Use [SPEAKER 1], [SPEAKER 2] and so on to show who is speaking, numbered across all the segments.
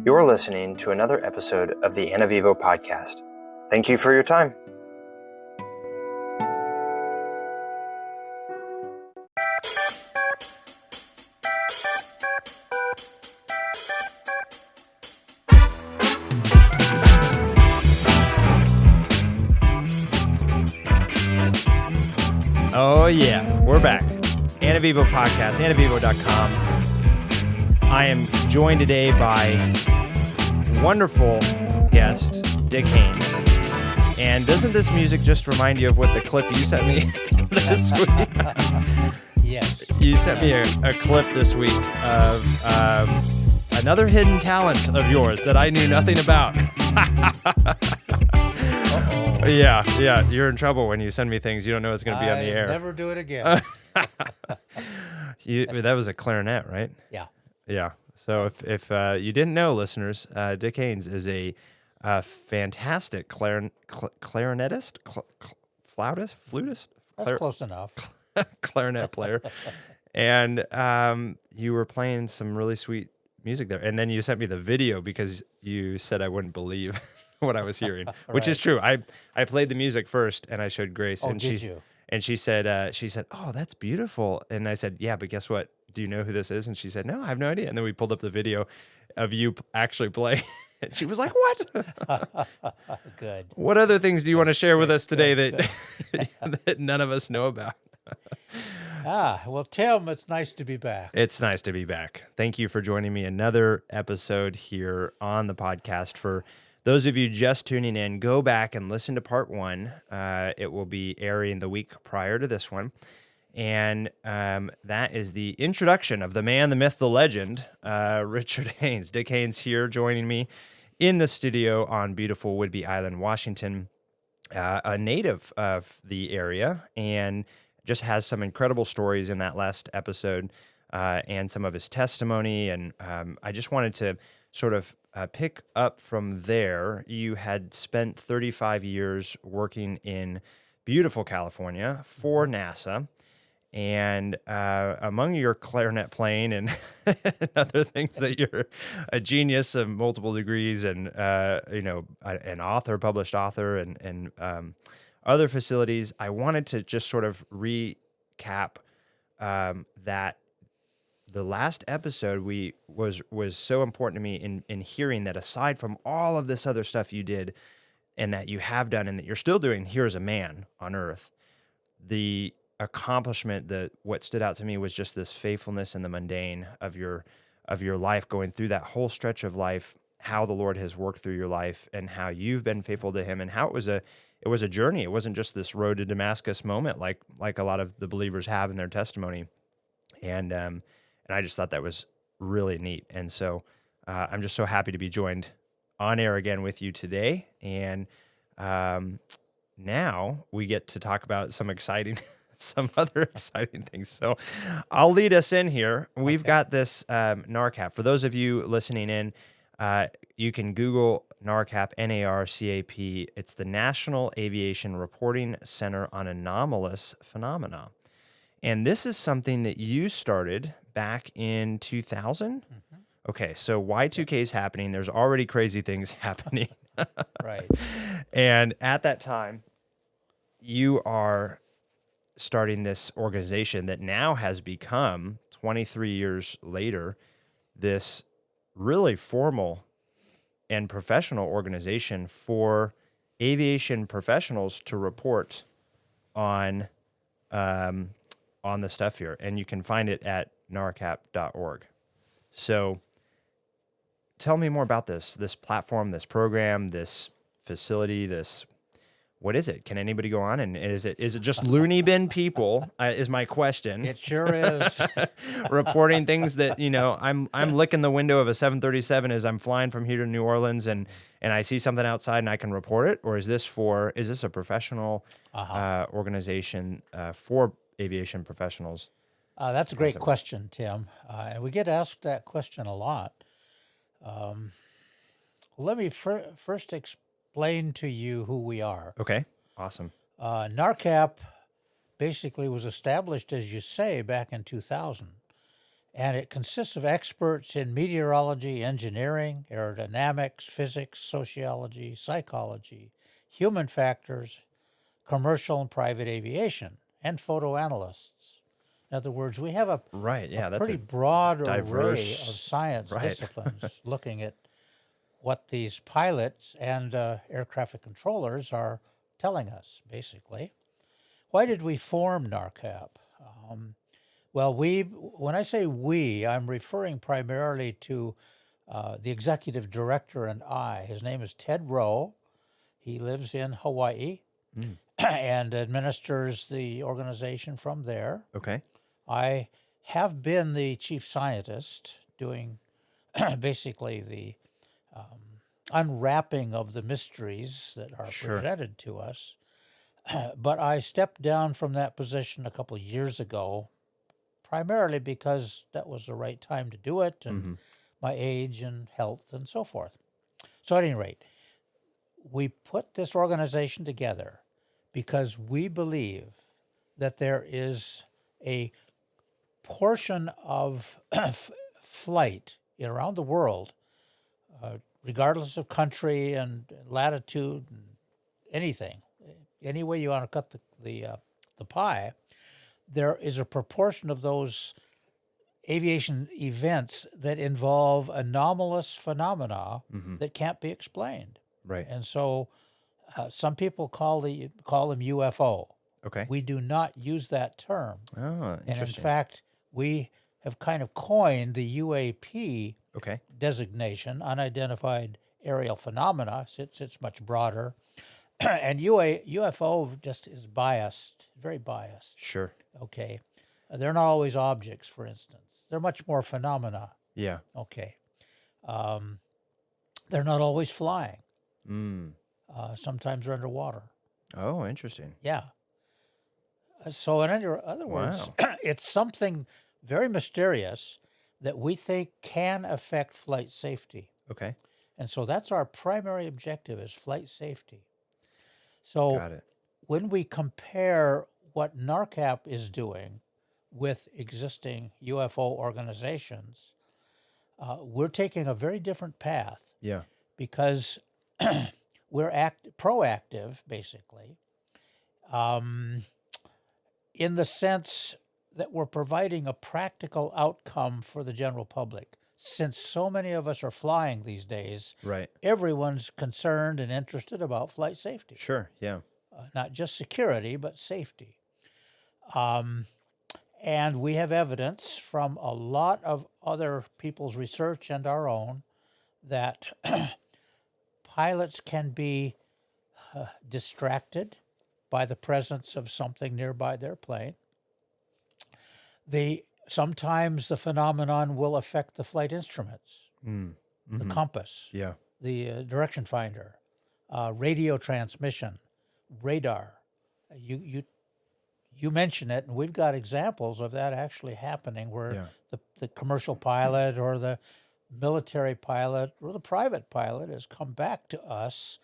[SPEAKER 1] You're listening to another episode of the Ana Vivo podcast. Thank you for your time.
[SPEAKER 2] Oh yeah, we're back. Ana Vivo podcast, anavivo.com. I am joined today by wonderful guest, Dick Haines. And doesn't this music just remind you of what the clip you sent me this week?
[SPEAKER 3] Yes.
[SPEAKER 2] You sent me a clip this week of another hidden talent of yours that I knew nothing about. Yeah, you're in trouble when you send me things you don't know it's going to be on the air.
[SPEAKER 3] Never do it again.
[SPEAKER 2] That was a clarinet, right?
[SPEAKER 3] Yeah.
[SPEAKER 2] Yeah. So if you didn't know, listeners, Dick Haines is a fantastic clarinetist, flutist.
[SPEAKER 3] That's close enough.
[SPEAKER 2] Clarinet player. And you were playing some really sweet music there. And then you sent me the video because you said I wouldn't believe what I was hearing, which is true. I played the music first and I showed Grace.
[SPEAKER 3] Oh,
[SPEAKER 2] and
[SPEAKER 3] did you?
[SPEAKER 2] And she said, "Oh, that's beautiful." And I said, "Yeah, but guess what? Do you know who this is?" And she said, "No, I have no idea." And then we pulled up the video of you actually play. And she was like, "What?"
[SPEAKER 3] Good.
[SPEAKER 2] What other things do you want to share with us today that none of us know about?
[SPEAKER 3] Well, Tim, it's nice to be back.
[SPEAKER 2] It's nice to be back. Thank you for joining me. Another episode here on the podcast. For those of you just tuning in, go back and listen to part one. It will be airing the week prior to this one. And that is the introduction of the man, the myth, the legend, Richard Haines. Dick Haines here joining me in the studio on beautiful Whidbey Island, Washington, a native of the area, and just has some incredible stories in that last episode and some of his testimony. And I just wanted to sort of pick up from there. You had spent 35 years working in beautiful California for NASA. And among your clarinet playing and other things, that you're a genius of multiple degrees and, an author, published author, and other facilities, I wanted to just sort of recap that the last episode was so important to me in hearing that aside from all of this other stuff you did and that you have done and that you're still doing here as a man on Earth, the accomplishment, what stood out to me was just this faithfulness in the mundane of your life, going through that whole stretch of life, how the Lord has worked through your life and how you've been faithful to him, and how it was a journey. It wasn't just this road to Damascus moment like a lot of the believers have in their testimony. And I just thought that was really neat. And so I'm just so happy to be joined on air again with you today. And now we get to talk about some other exciting things. So I'll lead us in here. We've got this NARCAP. For those of you listening in, you can Google NARCAP, NARCAP. It's the National Aviation Reporting Center on Anomalous Phenomena. And this is something that you started back in 2000? Mm-hmm. Okay, so Y2K is happening. There's already crazy things happening.
[SPEAKER 3] Right.
[SPEAKER 2] And at that time, you are starting this organization that now has become, 23 years later, this really formal and professional organization for aviation professionals to report on the stuff here. And you can find it at narcap.org. So tell me more about this platform, this program, this facility, what is it? Can anybody go on? And is it just loony bin people? Is my question.
[SPEAKER 3] It sure is.
[SPEAKER 2] Reporting things that, I'm licking the window of a 737 as I'm flying from here to New Orleans, and I see something outside and I can report it? Or is this a professional organization for aviation professionals?
[SPEAKER 3] That's a great question, Tim. And we get asked that question a lot. Let me first explain to you who we are.
[SPEAKER 2] Okay, awesome.
[SPEAKER 3] NARCAP basically was established, as you say, back in 2000. And it consists of experts in meteorology, engineering, aerodynamics, physics, sociology, psychology, human factors, commercial and private aviation, and photo analysts. In other words, we have a
[SPEAKER 2] Right. Yeah. That's
[SPEAKER 3] pretty
[SPEAKER 2] a
[SPEAKER 3] broad array of
[SPEAKER 2] diverse.
[SPEAKER 3] science
[SPEAKER 2] Right.
[SPEAKER 3] disciplines looking at what these pilots and air traffic controllers are telling us, basically. Why did we form NARCAP? Well, when I say we, I'm referring primarily to the executive director and I. His name is Ted Rowe. He lives in Hawaii
[SPEAKER 2] Mm.
[SPEAKER 3] and administers the organization from there.
[SPEAKER 2] Okay.
[SPEAKER 3] I have been the chief scientist doing basically the unwrapping of the mysteries that are
[SPEAKER 2] Sure.
[SPEAKER 3] presented to us. But I stepped down from that position a couple of years ago, primarily because that was the right time to do it and my age and health and so forth. So at any rate, we put this organization together because we believe that there is a portion of flight around the world, regardless of country and latitude and anything, any way you want to cut the pie, there is a proportion of those aviation events that involve anomalous phenomena that can't be explained.
[SPEAKER 2] Right.
[SPEAKER 3] And so some people call them UFO.
[SPEAKER 2] Okay.
[SPEAKER 3] We do not use that term.
[SPEAKER 2] Oh,
[SPEAKER 3] And in
[SPEAKER 2] interesting.
[SPEAKER 3] fact, we have kind of coined the UAP
[SPEAKER 2] Okay.
[SPEAKER 3] designation, Unidentified Aerial Phenomena. It's much broader. And UFO just is biased, very biased.
[SPEAKER 2] Sure.
[SPEAKER 3] Okay. They're not always objects, for instance. They're much more phenomena.
[SPEAKER 2] Yeah.
[SPEAKER 3] Okay. They're not always flying.
[SPEAKER 2] Mm.
[SPEAKER 3] Sometimes they're underwater.
[SPEAKER 2] Oh, interesting.
[SPEAKER 3] Yeah. So in other words, it's something very mysterious that we think can affect flight safety.
[SPEAKER 2] Okay.
[SPEAKER 3] And so that's our primary objective is flight safety. So
[SPEAKER 2] Got it.
[SPEAKER 3] when we compare what NARCAP is doing with existing UFO organizations, we're taking a very different path
[SPEAKER 2] Yeah.
[SPEAKER 3] because we're proactive, basically, in the sense that we're providing a practical outcome for the general public. Since so many of us are flying these days,
[SPEAKER 2] Right.
[SPEAKER 3] everyone's concerned and interested about flight safety.
[SPEAKER 2] Sure. Yeah.
[SPEAKER 3] Not just security, but safety. And we have evidence from a lot of other people's research and our own that pilots can be distracted by the presence of something nearby their plane. Sometimes the phenomenon will affect the flight instruments, the compass,
[SPEAKER 2] Yeah.
[SPEAKER 3] the direction finder, radio transmission, radar. You mention it, and we've got examples of that actually happening where the commercial pilot or the military pilot or the private pilot has come back to us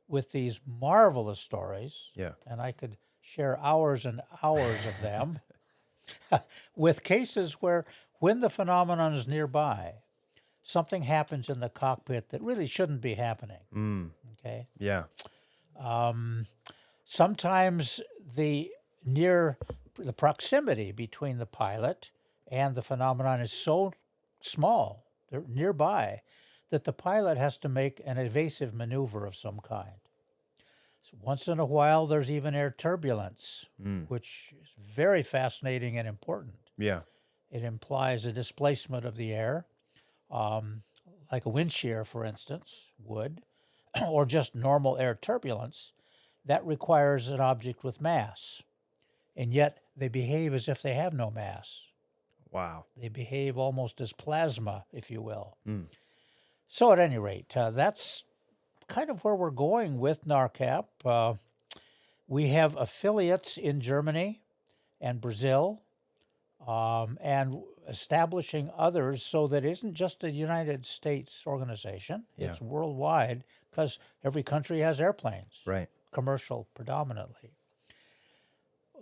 [SPEAKER 3] with these marvelous stories.
[SPEAKER 2] Yeah.
[SPEAKER 3] And I could share hours and hours of them with cases where when the phenomenon is nearby, something happens in the cockpit that really shouldn't be happening. Okay.
[SPEAKER 2] Yeah.
[SPEAKER 3] Sometimes the proximity between the pilot and the phenomenon is so small, they're nearby, that the pilot has to make an evasive maneuver of some kind. So once in a while, there's even air turbulence, which is very fascinating and important.
[SPEAKER 2] Yeah.
[SPEAKER 3] It implies a displacement of the air, like a wind shear, for instance, would, or just normal air turbulence. That requires an object with mass. And yet they behave as if they have no mass.
[SPEAKER 2] Wow.
[SPEAKER 3] They behave almost as plasma, if you will. So at any rate, that's kind of where we're going with NARCAP. We have affiliates in Germany and Brazil, and establishing others so that it isn't just a United States organization. It's worldwide because every country has airplanes,
[SPEAKER 2] Right.
[SPEAKER 3] commercial predominantly.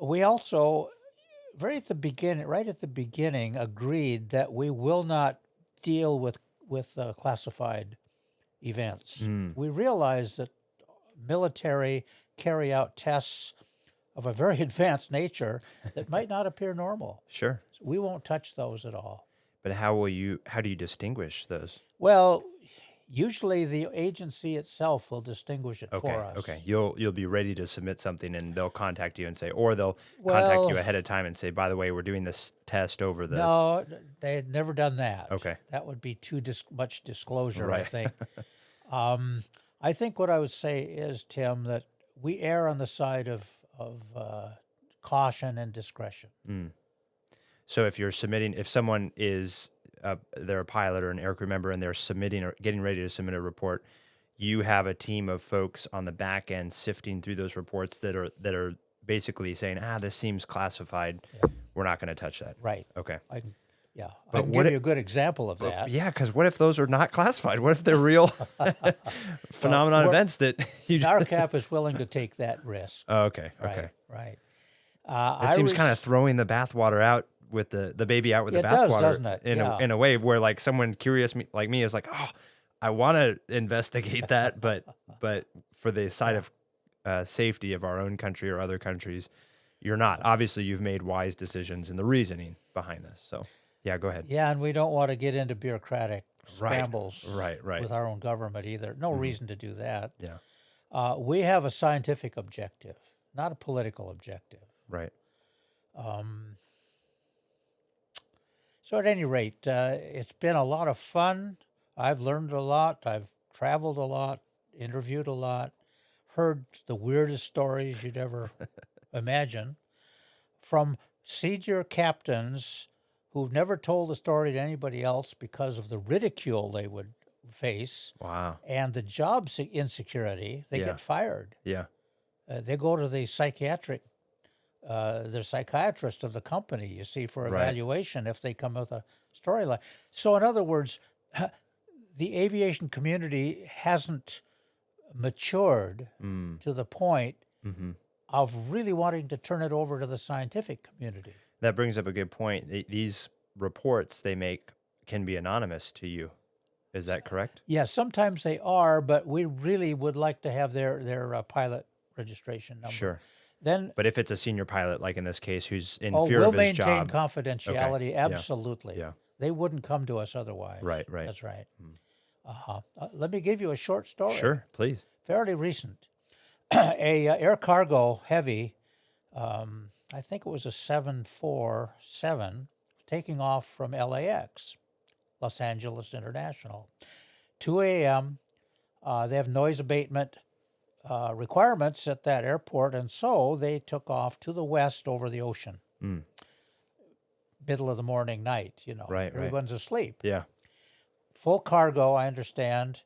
[SPEAKER 3] We also right at the beginning, agreed that we will not deal with classified events. We realize that military carry out tests of a very advanced nature that might not appear normal.
[SPEAKER 2] Sure.
[SPEAKER 3] So we won't touch those at all.
[SPEAKER 2] But how do you distinguish those?
[SPEAKER 3] Well, usually the agency itself will distinguish it for us.
[SPEAKER 2] Okay. You'll be ready to submit something, and they'll contact you and say, or they'll contact you ahead of time and say, by the way, we're doing this test over the.
[SPEAKER 3] No, they had never done that.
[SPEAKER 2] Okay.
[SPEAKER 3] That would be too much disclosure, I
[SPEAKER 2] Right.
[SPEAKER 3] think. I think what I would say is, Tim, that we err on the side of caution and discretion.
[SPEAKER 2] So if someone is they're a pilot or an aircrew member and they're submitting or getting ready to submit a report, you have a team of folks on the back end sifting through those reports that are basically saying, this seems classified.
[SPEAKER 3] Yeah.
[SPEAKER 2] We're not going to touch that.
[SPEAKER 3] Right.
[SPEAKER 2] Okay.
[SPEAKER 3] I can
[SPEAKER 2] But
[SPEAKER 3] give you a good example of that.
[SPEAKER 2] Yeah, because what if those are not classified? What if they're real phenomenon events that you?
[SPEAKER 3] NARCAP is willing to take that risk.
[SPEAKER 2] Oh, okay. Okay.
[SPEAKER 3] Right.
[SPEAKER 2] It seems kind of throwing the bathwater out with the baby out with the
[SPEAKER 3] It does,
[SPEAKER 2] bathwater,
[SPEAKER 3] doesn't it?
[SPEAKER 2] in a way where like someone curious like me is like, I want to investigate that, but for the side of safety of our own country or other countries, you're not. Obviously, you've made wise decisions in the reasoning behind this. So, yeah, go ahead.
[SPEAKER 3] Yeah, and we don't want to get into bureaucratic scrambles
[SPEAKER 2] Right.
[SPEAKER 3] with our own government either. No reason to do that.
[SPEAKER 2] Yeah.
[SPEAKER 3] We have a scientific objective, not a political objective.
[SPEAKER 2] Right.
[SPEAKER 3] So at any rate, it's been a lot of fun. I've learned a lot. I've traveled a lot, interviewed a lot, heard the weirdest stories you'd ever imagine from senior captains who've never told the story to anybody else because of the ridicule they would face.
[SPEAKER 2] Wow.
[SPEAKER 3] And the job insecurity. They get fired.
[SPEAKER 2] Yeah.
[SPEAKER 3] They go to the psychiatrist of the company, you see, for evaluation if they come with a storyline. So in other words, the aviation community hasn't matured to the point of really wanting to turn it over to the scientific community.
[SPEAKER 2] That brings up a good point. These reports they make can be anonymous to you. Is that correct?
[SPEAKER 3] Yeah, sometimes they are, but we really would like to have their pilot registration number.
[SPEAKER 2] Sure.
[SPEAKER 3] Then,
[SPEAKER 2] but if it's a senior pilot, like in this case, who's in fear
[SPEAKER 3] we'll
[SPEAKER 2] of his job,
[SPEAKER 3] maintain confidentiality.
[SPEAKER 2] Okay.
[SPEAKER 3] Absolutely.
[SPEAKER 2] Yeah.
[SPEAKER 3] They wouldn't come to us otherwise.
[SPEAKER 2] Right.
[SPEAKER 3] That's right. Let me give you a short story.
[SPEAKER 2] Sure, please.
[SPEAKER 3] Fairly recent. A air cargo heavy, I think it was a 747, taking off from LAX, Los Angeles International. 2 a.m., they have noise abatement requirements at that airport, and so they took off to the west over the ocean. Middle of the morning, night,
[SPEAKER 2] Right.
[SPEAKER 3] Everyone's asleep.
[SPEAKER 2] Yeah.
[SPEAKER 3] Full cargo, I understand,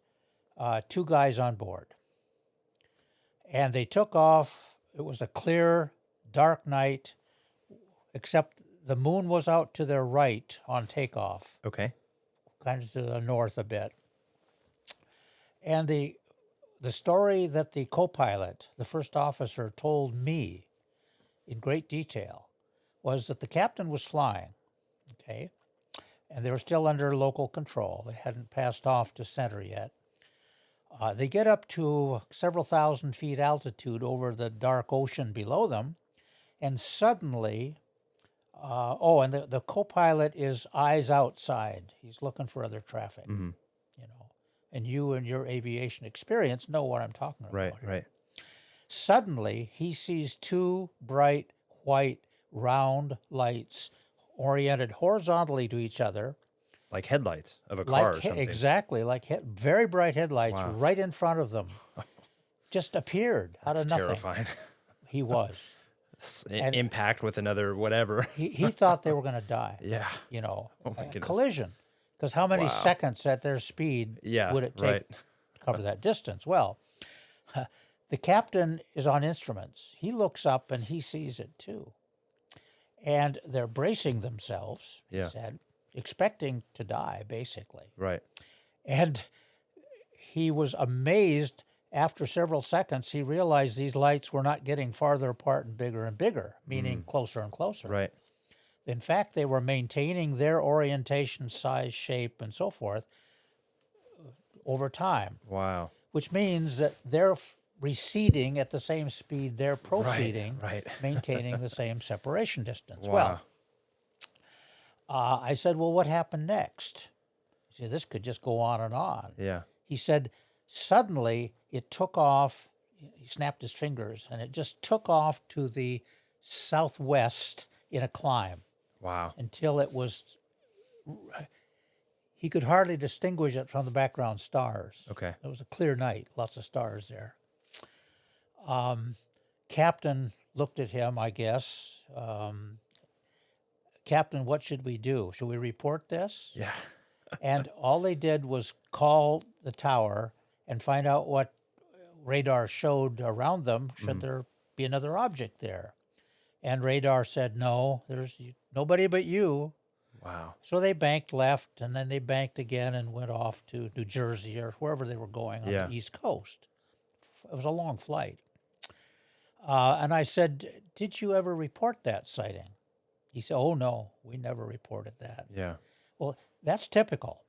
[SPEAKER 3] 2 guys on board. And they took off. It was a clear, dark night, except the moon was out to their right on takeoff,
[SPEAKER 2] Okay.
[SPEAKER 3] kind of to the north a bit. And the story that the co-pilot, the first officer, told me in great detail was that the captain was flying, okay, and they were still under local control. They hadn't passed off to center yet. They get up to several thousand feet altitude over the dark ocean below them, and suddenly, and the co-pilot is eyes outside. He's looking for other traffic, and you and your aviation experience know what I'm talking about.
[SPEAKER 2] Right.
[SPEAKER 3] Suddenly, he sees 2 bright, white, round lights oriented horizontally to each other.
[SPEAKER 2] Like headlights of a car or something.
[SPEAKER 3] Exactly, like very bright headlights right in front of them. Just appeared out of nothing.
[SPEAKER 2] Terrifying.
[SPEAKER 3] He was.
[SPEAKER 2] Impact with another whatever.
[SPEAKER 3] He thought they were going to die.
[SPEAKER 2] Yeah.
[SPEAKER 3] Oh
[SPEAKER 2] my goodness.
[SPEAKER 3] Collision. Because how many seconds at their speed would it take to cover that distance? Well, the captain is on instruments. He looks up and he sees it too. And they're bracing themselves, he said, expecting to die, basically.
[SPEAKER 2] Right.
[SPEAKER 3] And he was amazed. After several seconds, he realized these lights were not getting farther apart and bigger, meaning closer and closer.
[SPEAKER 2] Right.
[SPEAKER 3] In fact, they were maintaining their orientation, size, shape, and so forth over time,
[SPEAKER 2] Wow.
[SPEAKER 3] which means that they're receding at the same speed they're proceeding,
[SPEAKER 2] Right.
[SPEAKER 3] maintaining the same separation distance.
[SPEAKER 2] Wow.
[SPEAKER 3] Well, I said, well, what happened next? He said, this could just go on and on.
[SPEAKER 2] Yeah.
[SPEAKER 3] He said, suddenly it took off. He snapped his fingers, and it just took off to the southwest in a climb
[SPEAKER 2] Wow.
[SPEAKER 3] until it was, he could hardly distinguish it from the background stars.
[SPEAKER 2] Okay.
[SPEAKER 3] It was a clear night, lots of stars there. Captain looked at him, I guess. Captain, what should we do? Should we report this?
[SPEAKER 2] Yeah.
[SPEAKER 3] And all they did was call the tower and find out what radar showed around them, should there be another object there. And radar said, no, there's nobody but you.
[SPEAKER 2] Wow.
[SPEAKER 3] So they banked left, and then they banked again and went off to New Jersey or wherever they were going on
[SPEAKER 2] Yeah.
[SPEAKER 3] the East Coast. It was a long flight. And I said, did you ever report that sighting? He said, oh, no, we never reported that.
[SPEAKER 2] Yeah.
[SPEAKER 3] Well, that's typical.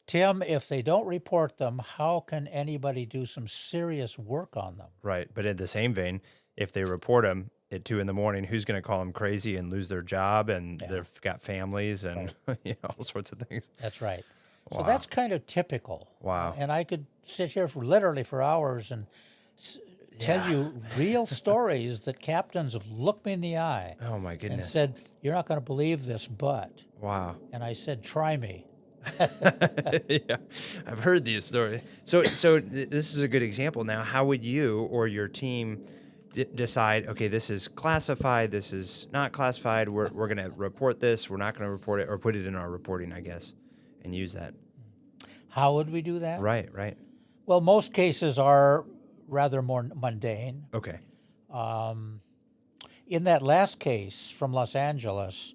[SPEAKER 3] Tim, if they don't report them, how can anybody do some serious work on them?
[SPEAKER 2] Right. But in the same vein, if they report them at 2 a.m, who's going to call them crazy and lose their job, and they've got families and all sorts of things.
[SPEAKER 3] That's right. So
[SPEAKER 2] Wow.
[SPEAKER 3] that's kind of typical.
[SPEAKER 2] Wow.
[SPEAKER 3] And I could sit here literally for hours and tell you real stories that captains have looked me in the eye
[SPEAKER 2] Oh my
[SPEAKER 3] and
[SPEAKER 2] goodness.
[SPEAKER 3] said, you're not going to believe this, but.
[SPEAKER 2] Wow.
[SPEAKER 3] And I said, try me.
[SPEAKER 2] Yeah, I've heard these stories. So this is a good example. Now, how would you or your team decide? Okay, this is classified. This is not classified. We're going to report this. We're not going to report it, or put it in our reporting, I guess, and use that.
[SPEAKER 3] How would we do that?
[SPEAKER 2] Right. Right.
[SPEAKER 3] Well, most cases are rather more mundane.
[SPEAKER 2] Okay.
[SPEAKER 3] In that last case from Los Angeles,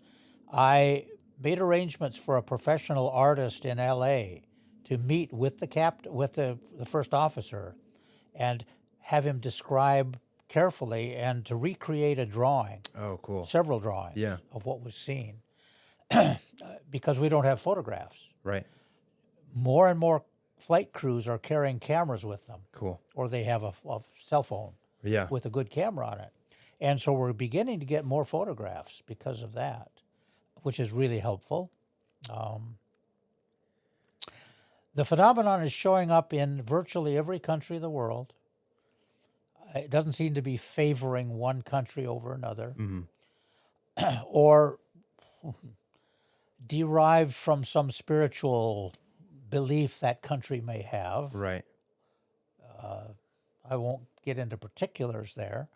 [SPEAKER 3] I made arrangements for a professional artist in L.A. to meet with the first officer, and have him describe carefully and to recreate a drawing,
[SPEAKER 2] Oh, cool.
[SPEAKER 3] several drawings
[SPEAKER 2] Yeah.
[SPEAKER 3] of what was seen, because we don't have photographs.
[SPEAKER 2] Right.
[SPEAKER 3] More and more flight crews are carrying cameras with them,
[SPEAKER 2] Cool.
[SPEAKER 3] or they have a cell phone
[SPEAKER 2] Yeah.
[SPEAKER 3] with a good camera on it. And so we're beginning to get more photographs because of that, which is really helpful. The phenomenon is showing up in virtually every country of the world. It doesn't seem to be favoring one country over another, or derived from some spiritual belief that country may have.
[SPEAKER 2] Right.
[SPEAKER 3] I won't get into particulars there.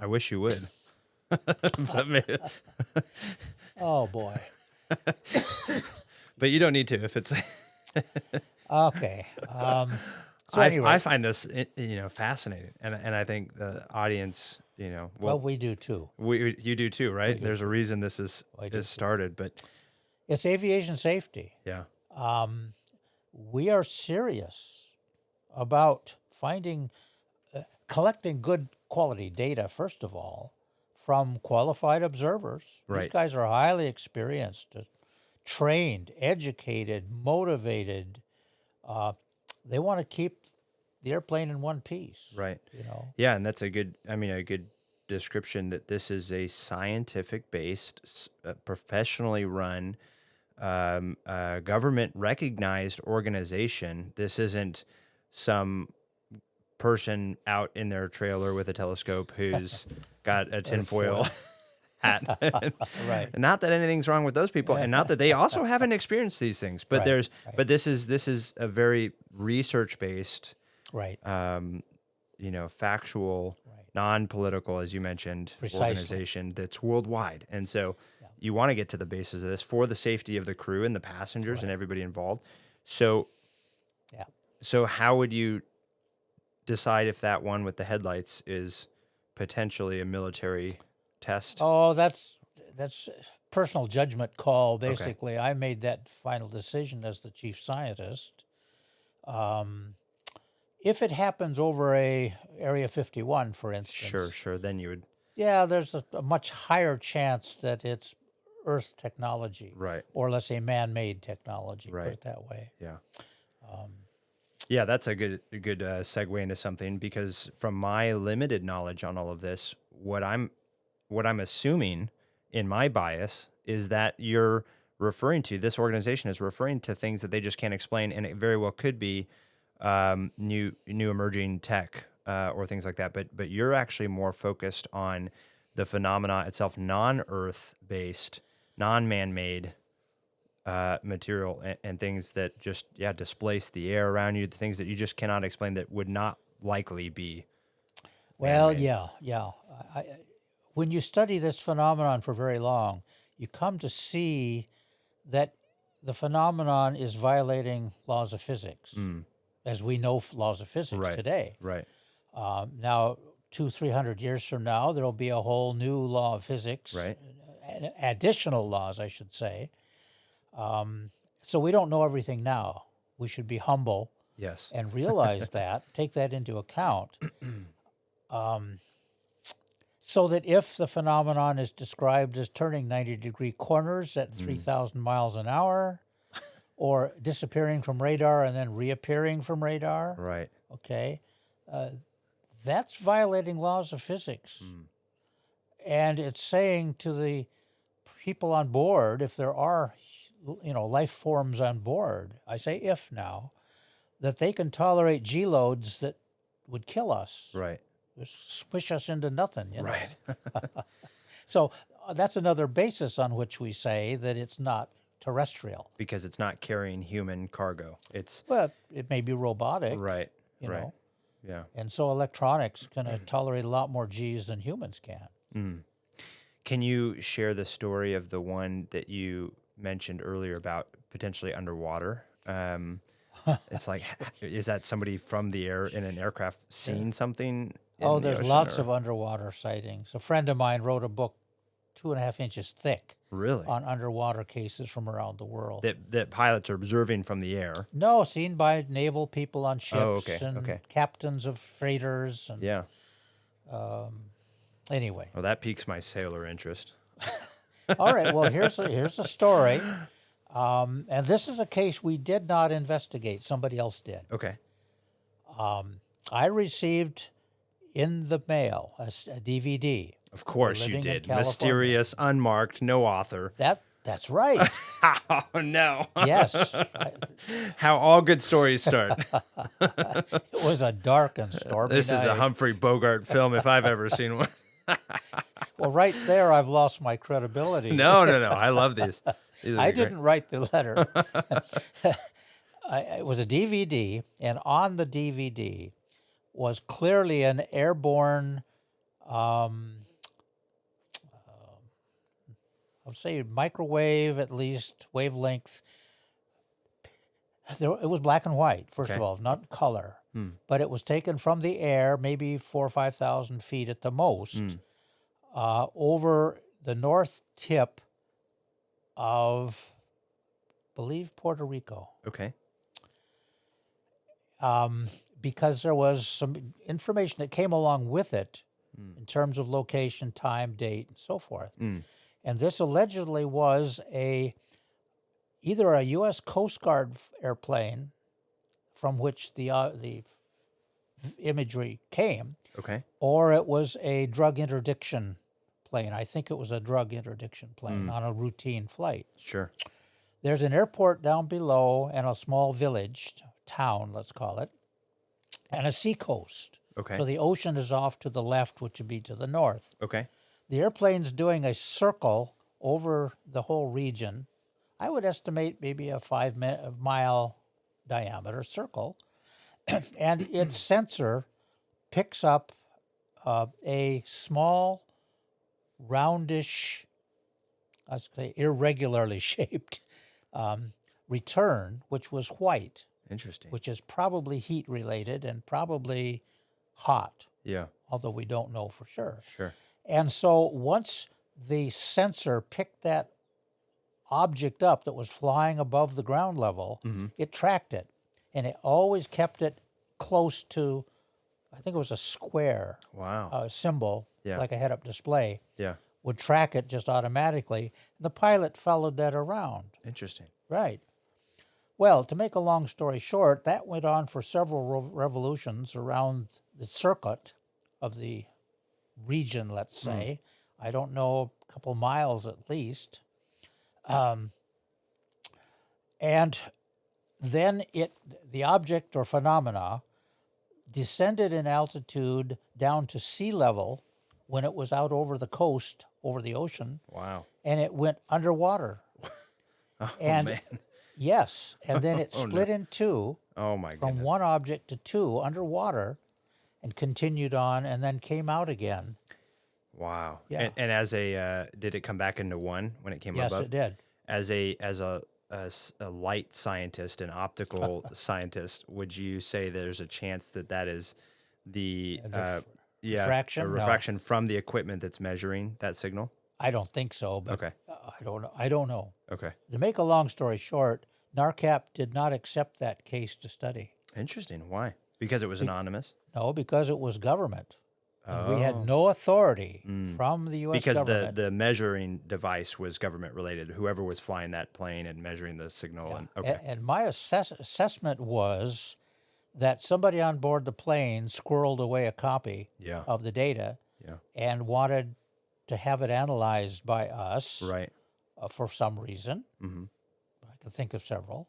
[SPEAKER 2] I wish you would. But maybe-
[SPEAKER 3] Oh, boy.
[SPEAKER 2] but you don't need to if it's.
[SPEAKER 3] Okay. So
[SPEAKER 2] I
[SPEAKER 3] anyway,
[SPEAKER 2] find this, fascinating, and I think the audience,
[SPEAKER 3] well, we do too.
[SPEAKER 2] you do too, right? There's a reason this is
[SPEAKER 3] do
[SPEAKER 2] started, but
[SPEAKER 3] It's aviation safety.
[SPEAKER 2] yeah,
[SPEAKER 3] We are serious about collecting good quality data, first of all, from qualified observers.
[SPEAKER 2] Right.
[SPEAKER 3] These guys are highly experienced, trained, educated, motivated. They want to keep the airplane in one piece.
[SPEAKER 2] right,
[SPEAKER 3] You
[SPEAKER 2] yeah, and that's a good description that this is a scientific-based, professionally run, government-recognized organization. This isn't some person out in their trailer with a telescope who's got a tinfoil hat.
[SPEAKER 3] Right.
[SPEAKER 2] And not that anything's wrong with those people, and not that they also haven't experienced these things. But
[SPEAKER 3] Right,
[SPEAKER 2] but this is a very research-based,
[SPEAKER 3] Right.
[SPEAKER 2] factual, non-political, as you mentioned,
[SPEAKER 3] Precisely.
[SPEAKER 2] organization that's worldwide. And so you want to get to the basis of this for the safety of the crew and the passengers and everybody involved. So,
[SPEAKER 3] Yeah.
[SPEAKER 2] so how would you decide if that one with the headlights is potentially a military test?
[SPEAKER 3] Oh, that's personal judgment call. Basically, I made that final decision as the chief scientist. If it happens over Area 51, for instance,
[SPEAKER 2] Sure. Then you would.
[SPEAKER 3] Yeah, there's a much higher chance that it's Earth technology,
[SPEAKER 2] Right.
[SPEAKER 3] or let's say man-made technology. Put
[SPEAKER 2] Right.
[SPEAKER 3] it that way.
[SPEAKER 2] Yeah.
[SPEAKER 3] Um,
[SPEAKER 2] Yeah, that's a good segue into something, because from my limited knowledge on all of this, what I'm assuming in my bias is that you're referring to, this organization is referring to things that they just can't explain, and it very well could be new emerging tech or things like that. But you're actually more focused on the phenomena itself, non-Earth based, non-man-made material, and things that just displace the air around you, the things that you just cannot explain, that would not likely be
[SPEAKER 3] well,
[SPEAKER 2] man-made.
[SPEAKER 3] yeah. When you study this phenomenon for very long, you come to see that the phenomenon is violating laws of physics, as we know laws of physics
[SPEAKER 2] Right.
[SPEAKER 3] today.
[SPEAKER 2] Right.
[SPEAKER 3] Now, 200-300 years from now, there will be a whole new law of physics,
[SPEAKER 2] Right.
[SPEAKER 3] additional laws, I should say. So we don't know everything now. We should be humble
[SPEAKER 2] Yes.
[SPEAKER 3] and realize that, take that into account, so that if the phenomenon is described as turning 90-degree corners at 3,000 miles an hour, or disappearing from radar and then reappearing from radar,
[SPEAKER 2] Right.
[SPEAKER 3] okay, that's violating laws of physics. And it's saying to the people on board, if there are, life forms on board, I say if now, that they can tolerate G loads that would kill us,
[SPEAKER 2] Right.
[SPEAKER 3] just squish us into nothing,
[SPEAKER 2] Right.
[SPEAKER 3] So that's another basis on which we say that it's not terrestrial.
[SPEAKER 2] Because it's not carrying human cargo. It's
[SPEAKER 3] Well, it may be robotic,
[SPEAKER 2] right.
[SPEAKER 3] you
[SPEAKER 2] Right.
[SPEAKER 3] know,
[SPEAKER 2] Yeah.
[SPEAKER 3] and so electronics can tolerate a lot more G's than humans can.
[SPEAKER 2] Can you share the story of the one that you mentioned earlier about potentially underwater? It's like, is that somebody from the air in an aircraft seeing something?
[SPEAKER 3] Oh,
[SPEAKER 2] in the
[SPEAKER 3] there's
[SPEAKER 2] ocean,
[SPEAKER 3] lots
[SPEAKER 2] or-
[SPEAKER 3] of underwater sightings. A friend of mine wrote a book 2.5 inches thick
[SPEAKER 2] really
[SPEAKER 3] on underwater cases from around the world.
[SPEAKER 2] that pilots are observing from the air.
[SPEAKER 3] No, seen by naval people on ships
[SPEAKER 2] Oh, okay,
[SPEAKER 3] and
[SPEAKER 2] okay.
[SPEAKER 3] captains of freighters. And
[SPEAKER 2] Yeah.
[SPEAKER 3] anyway,
[SPEAKER 2] Well, that piques my sailor interest.
[SPEAKER 3] all right. Well, here's a story, and this is a case we did not investigate. Somebody else did.
[SPEAKER 2] Okay.
[SPEAKER 3] I received in the mail a DVD.
[SPEAKER 2] Of course you
[SPEAKER 3] Living in
[SPEAKER 2] did.
[SPEAKER 3] California.
[SPEAKER 2] Mysterious, unmarked, no author.
[SPEAKER 3] That's right.
[SPEAKER 2] Oh no.
[SPEAKER 3] Yes,
[SPEAKER 2] How all good stories start.
[SPEAKER 3] it was a dark and stormy
[SPEAKER 2] This is a
[SPEAKER 3] night.
[SPEAKER 2] Humphrey Bogart film if I've ever seen one.
[SPEAKER 3] Well, right there, I've lost my credibility.
[SPEAKER 2] No. I love these. These are
[SPEAKER 3] I
[SPEAKER 2] great.
[SPEAKER 3] didn't write the letter. It was a DVD, and on the DVD was clearly an airborne, I would say microwave, at least wavelength. It was black and white, first of
[SPEAKER 2] Okay.
[SPEAKER 3] all, not color, but it was taken from the air, maybe 4,000 or 5,000 feet at the most, over the north tip of, I believe, Puerto Rico.
[SPEAKER 2] Okay.
[SPEAKER 3] Because there was some information that came along with it in terms of location, time, date, and so forth. And this allegedly was either a U.S. Coast Guard airplane from which the imagery came,
[SPEAKER 2] Okay.
[SPEAKER 3] or it was a drug interdiction plane. I think it was a drug interdiction plane on a routine flight.
[SPEAKER 2] Sure.
[SPEAKER 3] There's an airport down below and a small village, town, let's call it, and a seacoast.
[SPEAKER 2] Okay.
[SPEAKER 3] So the ocean is off to the left, which would be to the north.
[SPEAKER 2] Okay.
[SPEAKER 3] The airplane's doing a circle over the whole region. I would estimate maybe a 5-mile diameter circle. And its sensor picks up a small, roundish, let's say irregularly shaped return, which was white,
[SPEAKER 2] Interesting.
[SPEAKER 3] which is probably heat related and probably hot,
[SPEAKER 2] Yeah.
[SPEAKER 3] although we don't know for sure.
[SPEAKER 2] Sure.
[SPEAKER 3] And so once the sensor picked that object up that was flying above the ground level, it tracked it. And it always kept it close to, I think it was a square
[SPEAKER 2] Wow.
[SPEAKER 3] symbol
[SPEAKER 2] Yeah.
[SPEAKER 3] like a head-up display,
[SPEAKER 2] Yeah.
[SPEAKER 3] would track it just automatically. The pilot followed that around.
[SPEAKER 2] Interesting.
[SPEAKER 3] Right. Well, to make a long story short, that went on for several revolutions around the circuit of the region, let's say. I don't know, a couple miles at least. And then the object or phenomena descended in altitude down to sea level when it was out over the coast, over the ocean,
[SPEAKER 2] Wow.
[SPEAKER 3] and it went underwater.
[SPEAKER 2] Oh,
[SPEAKER 3] And
[SPEAKER 2] man.
[SPEAKER 3] yes, and then it
[SPEAKER 2] Oh, no.
[SPEAKER 3] split in two
[SPEAKER 2] Oh, my
[SPEAKER 3] from
[SPEAKER 2] goodness.
[SPEAKER 3] one object to two underwater and continued on and then came out again.
[SPEAKER 2] Wow.
[SPEAKER 3] Yeah.
[SPEAKER 2] And as a, did it come back into one when it came
[SPEAKER 3] Yes,
[SPEAKER 2] above?
[SPEAKER 3] it did.
[SPEAKER 2] As a light scientist, an optical scientist, would you say there's a chance that is the
[SPEAKER 3] refraction?
[SPEAKER 2] a
[SPEAKER 3] No.
[SPEAKER 2] refraction from the equipment that's measuring that signal?
[SPEAKER 3] I don't think so, but
[SPEAKER 2] Okay.
[SPEAKER 3] I don't know. I don't know.
[SPEAKER 2] Okay.
[SPEAKER 3] To make a long story short, NARCAP did not accept that case to study.
[SPEAKER 2] Interesting. Why? Because it was anonymous?
[SPEAKER 3] No, because it was government. And we
[SPEAKER 2] Oh.
[SPEAKER 3] had no authority from the U.S.
[SPEAKER 2] Because
[SPEAKER 3] government.
[SPEAKER 2] the measuring device was government related. Whoever was flying that plane and measuring the signal. And okay.
[SPEAKER 3] And my assessment was that somebody on board the plane squirreled away a copy
[SPEAKER 2] Yeah.
[SPEAKER 3] of the data
[SPEAKER 2] Yeah.
[SPEAKER 3] and wanted to have it analyzed by us
[SPEAKER 2] Right.
[SPEAKER 3] for some reason.
[SPEAKER 2] Mm-hmm.
[SPEAKER 3] I can think of several.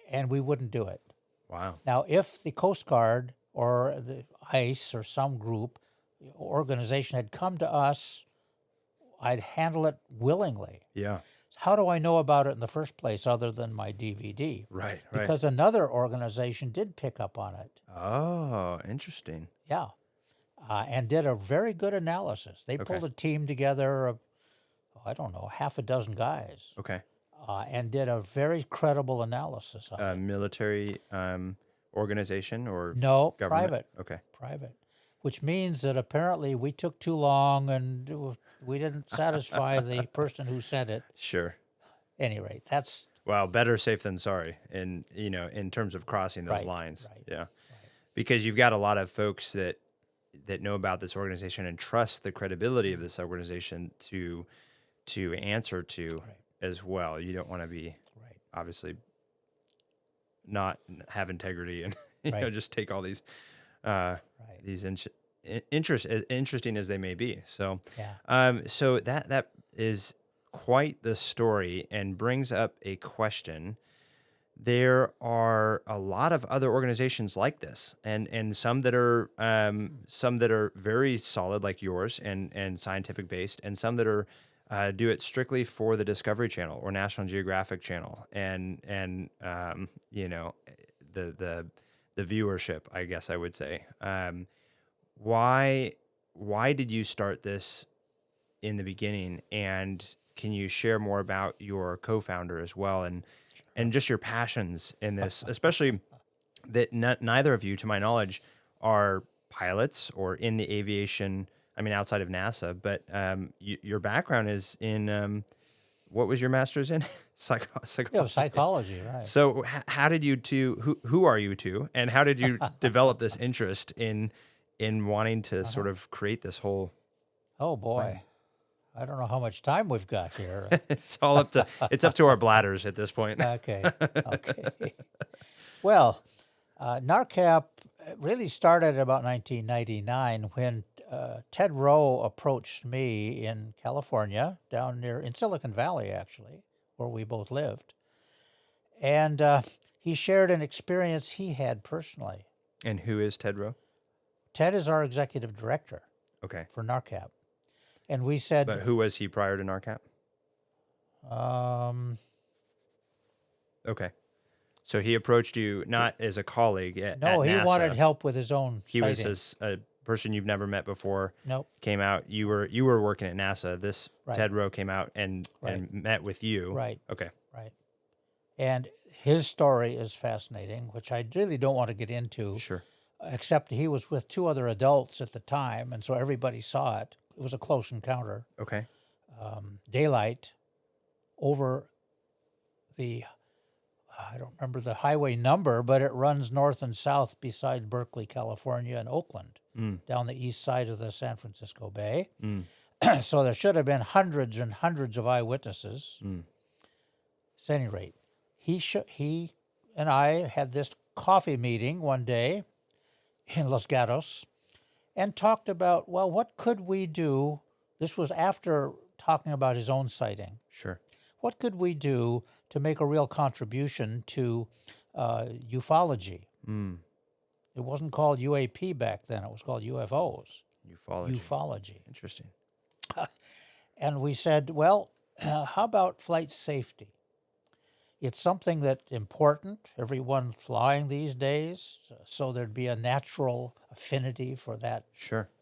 [SPEAKER 3] And we wouldn't do it.
[SPEAKER 2] Wow.
[SPEAKER 3] Now, if the Coast Guard or the ICE or some group organization had come to us, I'd handle it willingly.
[SPEAKER 2] Yeah.
[SPEAKER 3] How do I know about it in the first place other than my DVD?
[SPEAKER 2] Right. Right.
[SPEAKER 3] Because another organization did pick up on it.
[SPEAKER 2] Oh, interesting.
[SPEAKER 3] Yeah. And did a very good analysis. They pulled a team together of, I don't know, half a dozen guys.
[SPEAKER 2] Okay.
[SPEAKER 3] And did a very credible analysis of it.
[SPEAKER 2] Military organization or
[SPEAKER 3] No,
[SPEAKER 2] government?
[SPEAKER 3] private.
[SPEAKER 2] Okay.
[SPEAKER 3] Private. Which means that apparently we took too long and we didn't satisfy the person who sent it.
[SPEAKER 2] Sure.
[SPEAKER 3] At any rate, that's
[SPEAKER 2] Well, better safe than sorry in terms of crossing those
[SPEAKER 3] Right,
[SPEAKER 2] lines.
[SPEAKER 3] right,
[SPEAKER 2] Yeah. Because you've got a lot of folks that know about this organization and trust the credibility of this organization to answer to as well. You don't want to be obviously not have integrity and just take all these interesting as they may be. So so that is quite the story and brings up a question. There are a lot of other organizations like this, and some that are very solid, like yours, and scientific based, and some that are do it strictly for the Discovery Channel or National Geographic Channel, and the viewership, I guess I would say. Why did you start this in the beginning, and can you share more about your co-founder as well, and just your passions in this, especially that neither of you, to my knowledge, are pilots or in the aviation, I mean, outside of NASA, but your background is in, what was your master's in? Psychology.
[SPEAKER 3] Yeah, psychology, right.
[SPEAKER 2] So how did you two, who are you two, and how did you develop this interest in wanting to sort of create this whole...
[SPEAKER 3] Oh, boy. I don't know how much time we've got here.
[SPEAKER 2] It's up to our bladders at this point.
[SPEAKER 3] Okay. Well, NARCAP really started about 1999 when Ted Rowe approached me in California, down in Silicon Valley, actually, where we both lived. And he shared an experience he had personally.
[SPEAKER 2] And who is Ted Rowe?
[SPEAKER 3] Ted is our executive director
[SPEAKER 2] Okay.
[SPEAKER 3] for NARCAP. And we said...
[SPEAKER 2] But who was he prior to NARCAP? Okay. So he approached you not as a colleague at
[SPEAKER 3] No, he
[SPEAKER 2] NASA.
[SPEAKER 3] wanted help with his own
[SPEAKER 2] He
[SPEAKER 3] sighting.
[SPEAKER 2] was a person you've never met before.
[SPEAKER 3] Nope.
[SPEAKER 2] Came out. You were working at NASA. This
[SPEAKER 3] Right.
[SPEAKER 2] Ted Rowe came out and met with you.
[SPEAKER 3] Right.
[SPEAKER 2] Okay.
[SPEAKER 3] Right. And his story is fascinating, which I really don't want to get into.
[SPEAKER 2] Sure.
[SPEAKER 3] Except he was with two other adults at the time, and so everybody saw it. It was a close encounter.
[SPEAKER 2] Okay.
[SPEAKER 3] Daylight over the, I don't remember the highway number, but it runs north and south beside Berkeley, California, and Oakland. down the east side of the San Francisco Bay. So there should have been hundreds and hundreds of eyewitnesses. At any rate, he and I had this coffee meeting one day in Los Gatos and talked about, well, what could we do? This was after talking about his own sighting.
[SPEAKER 2] Sure.
[SPEAKER 3] What could we do to make a real contribution to ufology? It wasn't called UAP back then. It was called UFOs. Ufology.
[SPEAKER 2] Interesting.
[SPEAKER 3] And we said, well, how about flight safety? It's something that's important. Everyone flying these days, so there'd be a natural affinity for that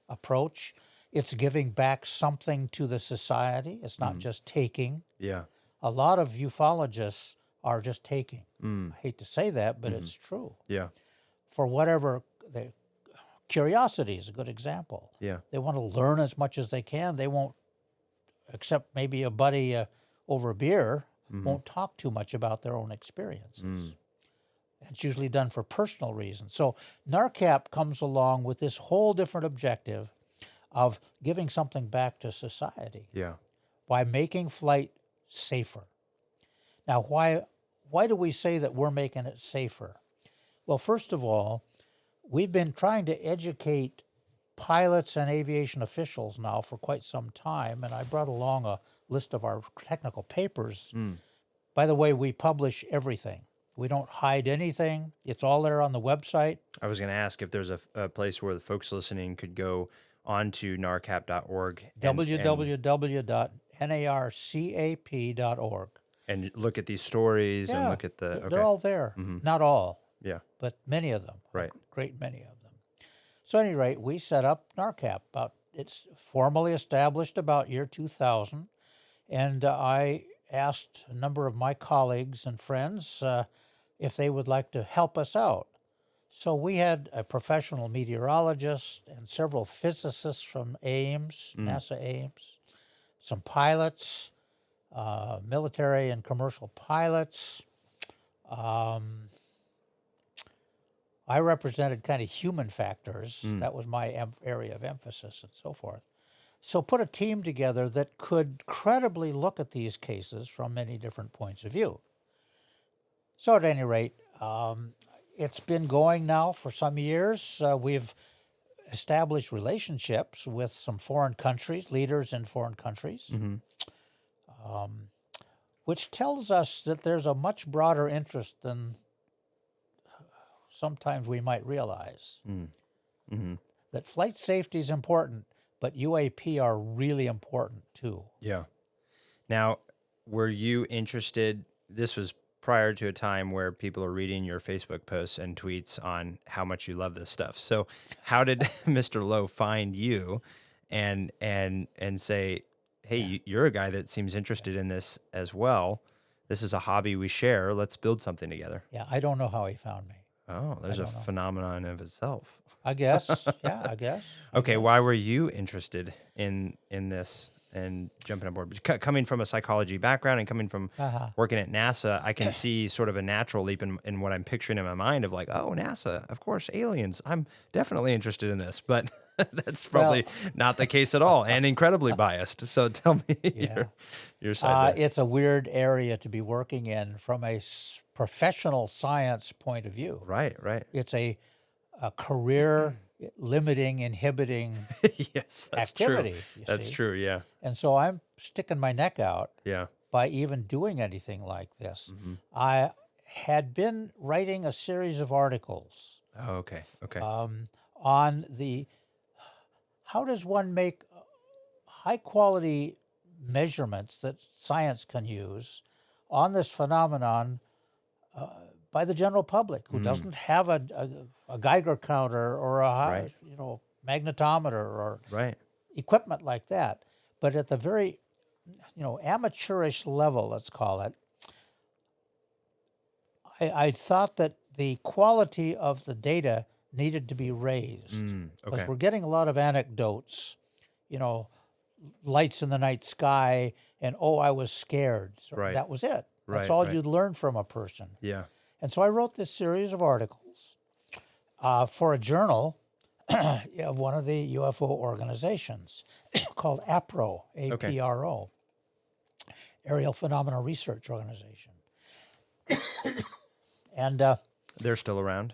[SPEAKER 3] approach. It's giving back something to the society. It's not just taking.
[SPEAKER 2] Yeah.
[SPEAKER 3] A lot of ufologists are just taking. I hate to say that, but it's true.
[SPEAKER 2] Yeah.
[SPEAKER 3] For whatever, curiosity is a good example.
[SPEAKER 2] Yeah.
[SPEAKER 3] They want to learn as much as they can. They won't, except maybe a buddy over a beer, won't talk too much about their own experiences. It's usually done for personal reasons. So NARCAP comes along with this whole different objective of giving something back to society.
[SPEAKER 2] Yeah.
[SPEAKER 3] By making flight safer. Now, why do we say that we're making it safer? Well, first of all, we've been trying to educate pilots and aviation officials now for quite some time, and I brought along a list of our technical papers. By the way, we publish everything. We don't hide anything. It's all there on the website.
[SPEAKER 2] I was going to ask if there's a place where the folks listening could go onto narcap.org.
[SPEAKER 3] www.narcap.org.
[SPEAKER 2] And look at these stories and look at the...
[SPEAKER 3] They're all there. Not all.
[SPEAKER 2] Yeah.
[SPEAKER 3] But many of them.
[SPEAKER 2] Right.
[SPEAKER 3] A great many of them. So at any rate, we set up NARCAP. It's formally established about year 2000. And I asked a number of my colleagues and friends if they would like to help us out. So we had a professional meteorologist and several physicists from Ames, NASA Ames, some pilots, military and commercial pilots. I represented kind of human factors. That was my area of emphasis and so forth. So put a team together that could credibly look at these cases from many different points of view. So at any rate, it's been going now for some years. We've established relationships with some foreign countries, leaders in foreign countries, which tells us that there's a much broader interest than sometimes we might realize. That flight safety is important, but UAP are really important too.
[SPEAKER 2] Yeah. Now, were you interested, this was prior to a time where people are reading your Facebook posts and tweets on how much you love this stuff. So how did Mr. Lowe find you and say, hey, you're a guy that seems interested in this as well. This is a hobby we share. Let's build something together.
[SPEAKER 3] Yeah, I don't know how he found me.
[SPEAKER 2] Oh, there's a phenomenon of itself.
[SPEAKER 3] I guess. Yeah, I guess.
[SPEAKER 2] Okay, why were you interested in this and jumping on board? Coming from a psychology background and coming from working at NASA, I can see sort of a natural leap in what I'm picturing in my mind of like, oh, NASA, of course, aliens. I'm definitely interested in this, but that's probably not the case at all and incredibly biased. So tell me your side there.
[SPEAKER 3] It's a weird area to be working in from a professional science point of view.
[SPEAKER 2] Right.
[SPEAKER 3] It's a career limiting, inhibiting
[SPEAKER 2] yes, that's
[SPEAKER 3] activity.
[SPEAKER 2] True. That's true, yeah.
[SPEAKER 3] And so I'm sticking my neck out
[SPEAKER 2] yeah.
[SPEAKER 3] by even doing anything like this. I had been writing a series of articles.
[SPEAKER 2] Oh, okay.
[SPEAKER 3] On how does one make high quality measurements that science can use on this phenomenon by the general public who doesn't have a Geiger counter or a magnetometer or equipment like that, but at the very amateurish level, let's call it. I thought that the quality of the data needed to be raised because we're getting a lot of anecdotes, lights in the night sky, and I was scared. So that was it. That's all you'd learn from a person.
[SPEAKER 2] Yeah.
[SPEAKER 3] And so I wrote this series of articles for a journal of one of the UFO organizations called APRO,
[SPEAKER 2] Okay.
[SPEAKER 3] APRO, Aerial Phenomena Research Organization. And
[SPEAKER 2] They're still around?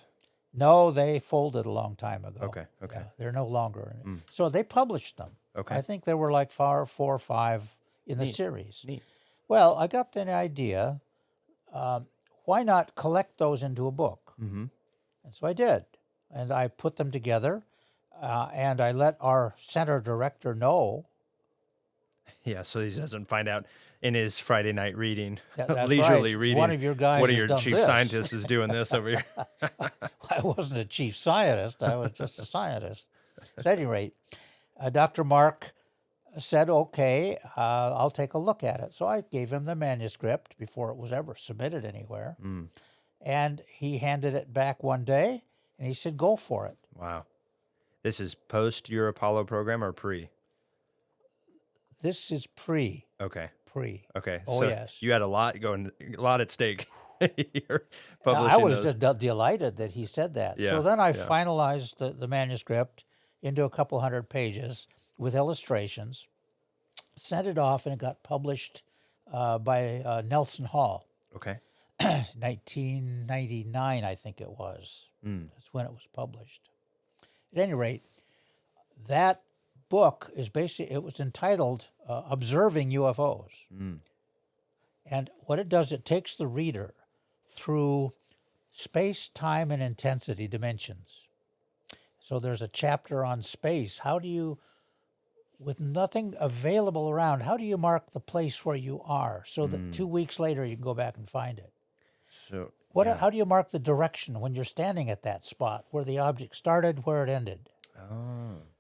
[SPEAKER 3] no, they folded a long time ago.
[SPEAKER 2] Okay.
[SPEAKER 3] Yeah, they're no longer in it. So they published them.
[SPEAKER 2] Okay.
[SPEAKER 3] I think there were like four or five in the
[SPEAKER 2] Neat.
[SPEAKER 3] series.
[SPEAKER 2] Neat.
[SPEAKER 3] Well, I got an idea. Why not collect those into a book?
[SPEAKER 2] Mm-hmm.
[SPEAKER 3] And so I did. And I put them together, and I let our center director know.
[SPEAKER 2] Yeah, so he doesn't find out in his Friday night reading,
[SPEAKER 3] That's
[SPEAKER 2] leisurely
[SPEAKER 3] right.
[SPEAKER 2] reading.
[SPEAKER 3] One of your guys
[SPEAKER 2] What are
[SPEAKER 3] has
[SPEAKER 2] your
[SPEAKER 3] done
[SPEAKER 2] chief
[SPEAKER 3] this.
[SPEAKER 2] scientists is doing this over here?
[SPEAKER 3] I wasn't a chief scientist. I was just a scientist. At any rate, Dr. Mark said, okay, I'll take a look at it. So I gave him the manuscript before it was ever submitted anywhere. And he handed it back one day, and he said, go for it.
[SPEAKER 2] Wow. This is post your Apollo program or pre?
[SPEAKER 3] This is pre.
[SPEAKER 2] Okay. Okay.
[SPEAKER 3] Oh,
[SPEAKER 2] So
[SPEAKER 3] yes.
[SPEAKER 2] you had a lot at stake. You're
[SPEAKER 3] I
[SPEAKER 2] publishing
[SPEAKER 3] was
[SPEAKER 2] those.
[SPEAKER 3] just delighted that he said that.
[SPEAKER 2] Yeah,
[SPEAKER 3] So then I
[SPEAKER 2] yeah.
[SPEAKER 3] finalized the manuscript into a couple hundred pages with illustrations, sent it off, and it got published by Nelson Hall.
[SPEAKER 2] Okay.
[SPEAKER 3] 1999, I think it was. That's when it was published. At any rate, that book is basically, it was entitled Observing UFOs. And what it does, it takes the reader through space, time, and intensity dimensions. So there's a chapter on space. How do you, with nothing available around, how do you mark the place where you are so that 2 weeks later you can go back and find it?
[SPEAKER 2] So
[SPEAKER 3] How do you mark the direction when you're standing at that spot where the object started, where it ended?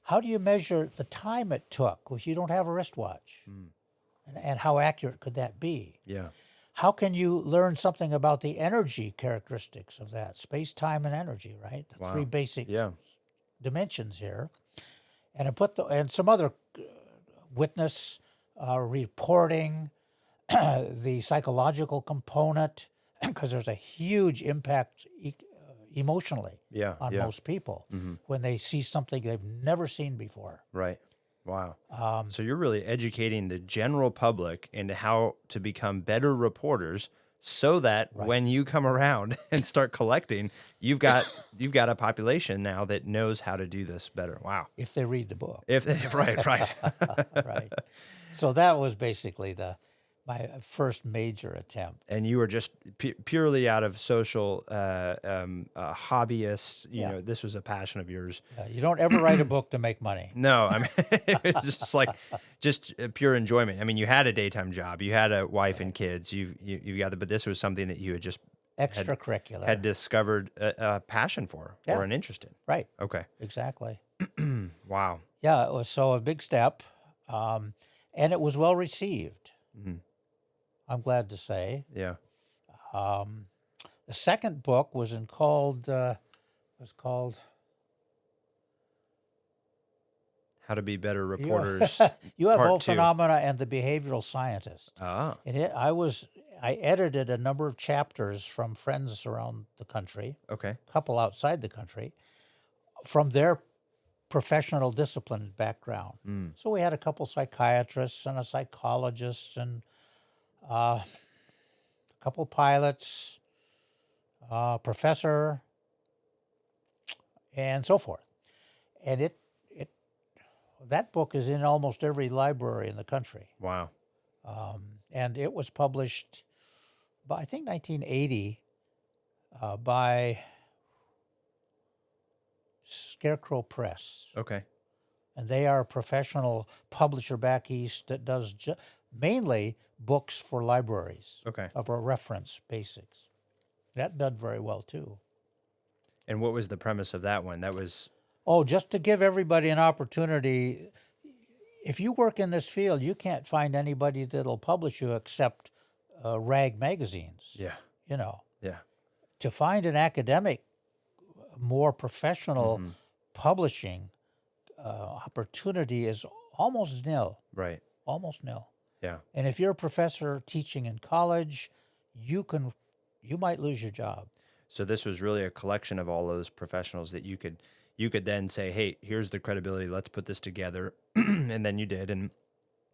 [SPEAKER 3] How do you measure the time it took if you don't have a wristwatch? And how accurate could that be?
[SPEAKER 2] yeah.
[SPEAKER 3] How can you learn something about the energy characteristics of that? Space, time, and energy, right? The three basic dimensions here. And I put and some other witness reporting, the psychological component, because there's a huge impact emotionally on most people when they see something they've never seen before.
[SPEAKER 2] Right. Wow. So you're really educating the general public into how to become better reporters so that when you come around and start collecting, you've got a population now that knows how to do this better. Wow.
[SPEAKER 3] If they read the book.
[SPEAKER 2] Right.
[SPEAKER 3] Right. So that was basically my first major attempt.
[SPEAKER 2] And you were just purely out of social hobbyist. You know, this was a passion of yours.
[SPEAKER 3] You don't ever write a book to make money.
[SPEAKER 2] No, I mean, it's just like pure enjoyment. I mean, you had a daytime job, you had a wife and kids, you've got but this was something that you had just
[SPEAKER 3] Extracurricular.
[SPEAKER 2] had discovered a passion for or an interest in.
[SPEAKER 3] Right.
[SPEAKER 2] Okay.
[SPEAKER 3] Exactly.
[SPEAKER 2] Wow.
[SPEAKER 3] Yeah, it was so a big step, and it was well received. I'm glad to say.
[SPEAKER 2] Yeah.
[SPEAKER 3] The second book was called
[SPEAKER 2] How to be better reporters.
[SPEAKER 3] UFO
[SPEAKER 2] Part 2.
[SPEAKER 3] Phenomena and the Behavioral Scientist.
[SPEAKER 2] Ah.
[SPEAKER 3] And I edited a number of chapters from friends around the country,
[SPEAKER 2] Okay.
[SPEAKER 3] a couple outside the country, from their professional discipline background. So we had a couple psychiatrists and a psychologist and a couple pilots, professor, and so forth. And that book is in almost every library in the country.
[SPEAKER 2] Wow.
[SPEAKER 3] And it was published by, I think, 1980 by Scarecrow Press.
[SPEAKER 2] Okay.
[SPEAKER 3] And they are a professional publisher back east that does mainly books for libraries
[SPEAKER 2] Okay.
[SPEAKER 3] of a reference basics. That did very well, too.
[SPEAKER 2] And what was the premise of that one? That was...
[SPEAKER 3] Oh, just to give everybody an opportunity. If you work in this field, you can't find anybody that'll publish you except rag magazines.
[SPEAKER 2] Yeah.
[SPEAKER 3] You know,
[SPEAKER 2] Yeah.
[SPEAKER 3] to find an academic, more professional publishing opportunity is almost nil.
[SPEAKER 2] Right.
[SPEAKER 3] Almost nil.
[SPEAKER 2] Yeah.
[SPEAKER 3] And if you're a professor teaching in college, you might lose your job.
[SPEAKER 2] So this was really a collection of all those professionals that you could you could then say, hey, here's the credibility, let's put this together. And then you did. And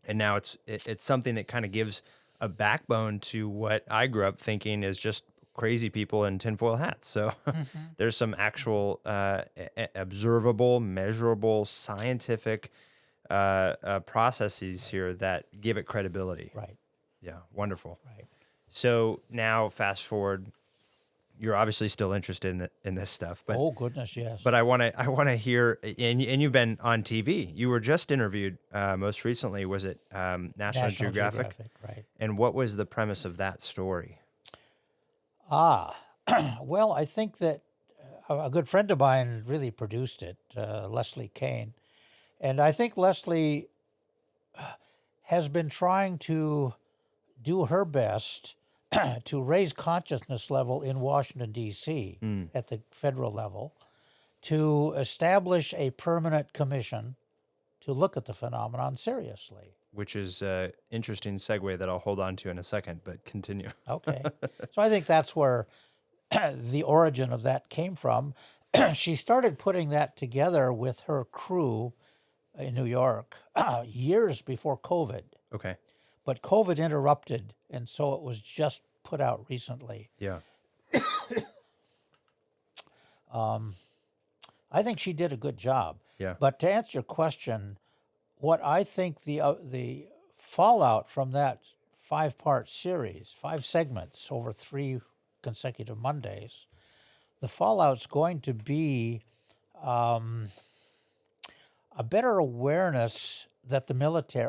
[SPEAKER 2] now it's something that kind of gives a backbone to what I grew up thinking is just crazy people in tinfoil hats. So there's some actual observable, measurable, scientific processes here that give it credibility.
[SPEAKER 3] Right.
[SPEAKER 2] Yeah, wonderful.
[SPEAKER 3] Right.
[SPEAKER 2] So now, fast forward, you're obviously still interested in this stuff, but
[SPEAKER 3] Oh goodness, yes.
[SPEAKER 2] but I want to hear, and you've been on TV. You were just interviewed most recently. Was it National Geographic?
[SPEAKER 3] Right.
[SPEAKER 2] And what was the premise of that story?
[SPEAKER 3] Well, I think that a good friend of mine really produced it, Leslie Kane, and I think Leslie has been trying to do her best to raise consciousness level in Washington, D.C. At the federal level, to establish a permanent commission to look at the phenomenon seriously.
[SPEAKER 2] Which is an interesting segue that I'll hold on to in a second, but continue.
[SPEAKER 3] Okay. So I think that's where the origin of that came from. She started putting that together with her crew in New York years before COVID.
[SPEAKER 2] Okay.
[SPEAKER 3] But COVID interrupted, and so it was just put out recently.
[SPEAKER 2] Yeah.
[SPEAKER 3] I think she did a good job.
[SPEAKER 2] Yeah.
[SPEAKER 3] But to answer your question, what I think the fallout from that 5-part series, 5 segments over 3 consecutive Mondays, the fallout's going to be a better awareness that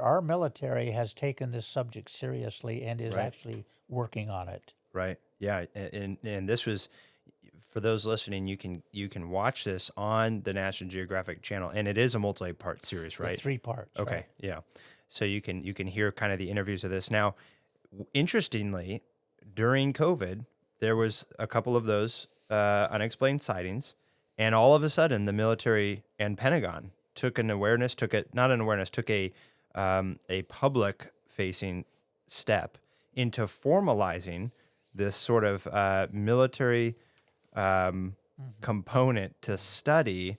[SPEAKER 3] our military has taken this subject seriously and is actually working on it.
[SPEAKER 2] Right. Yeah. And this was, for those listening, you can watch this on the National Geographic channel, and it is a multi-part series, right?
[SPEAKER 3] 3 parts.
[SPEAKER 2] Okay.
[SPEAKER 3] Right?
[SPEAKER 2] Yeah. So you can hear kind of the interviews of this. Now, interestingly, during COVID, there was a couple of those unexplained sightings, and all of a sudden, the military and Pentagon took a public-facing step into formalizing this sort of military component to study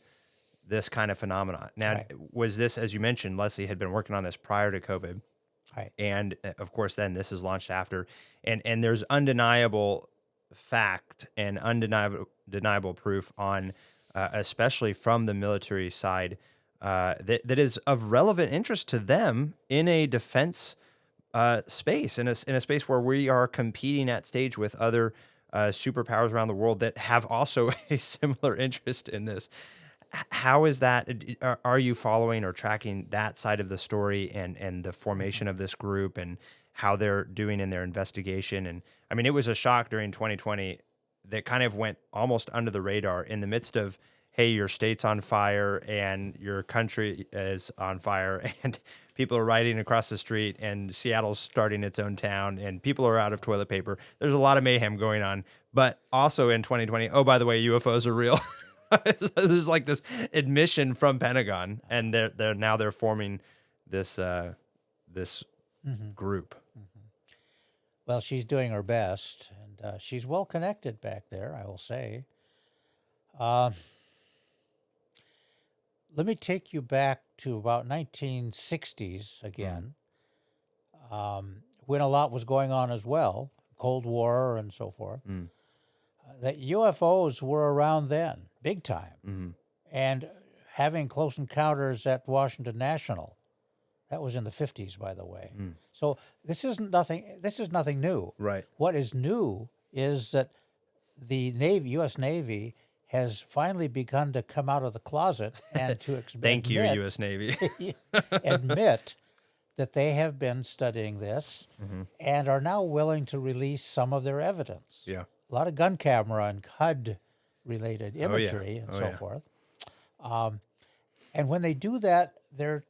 [SPEAKER 2] this kind of phenomenon. Now, was this, as you mentioned, Leslie had been working on this prior to COVID,
[SPEAKER 3] Right.
[SPEAKER 2] and of course, then this is launched after, and there's undeniable fact and undeniable proof on, especially from the military side, that is of relevant interest to them in a defense space, in a space where we are competing at stage with other superpowers around the world that have also a similar interest in this. How is that? Are you following or tracking that side of the story and the formation of this group and how they're doing in their investigation? And I mean, it was a shock during 2020 that kind of went almost under the radar in the midst of, hey, your state's on fire and your country is on fire and people are riding across the street and Seattle's starting its own town and people are out of toilet paper. There's a lot of mayhem going on. But also in 2020, oh, by the way, UFOs are real. So there's like this admission from Pentagon, and they're forming this group.
[SPEAKER 3] Well, she's doing her best, and she's well connected back there, I will say. Let me take you back to about 1960s again, when a lot was going on as well, Cold War and so forth. That UFOs were around then, big time, and having close encounters at Washington National. That was in the 50s, by the way. So this is nothing new.
[SPEAKER 2] Right.
[SPEAKER 3] What is new is that the U.S. Navy has finally begun to come out of the closet and to
[SPEAKER 2] Thank you, U.S. Navy.
[SPEAKER 3] admit that they have been studying this and are now willing to release some of their evidence.
[SPEAKER 2] Yeah.
[SPEAKER 3] A lot of gun camera and HUD-related imagery and so forth. And when they do that, they're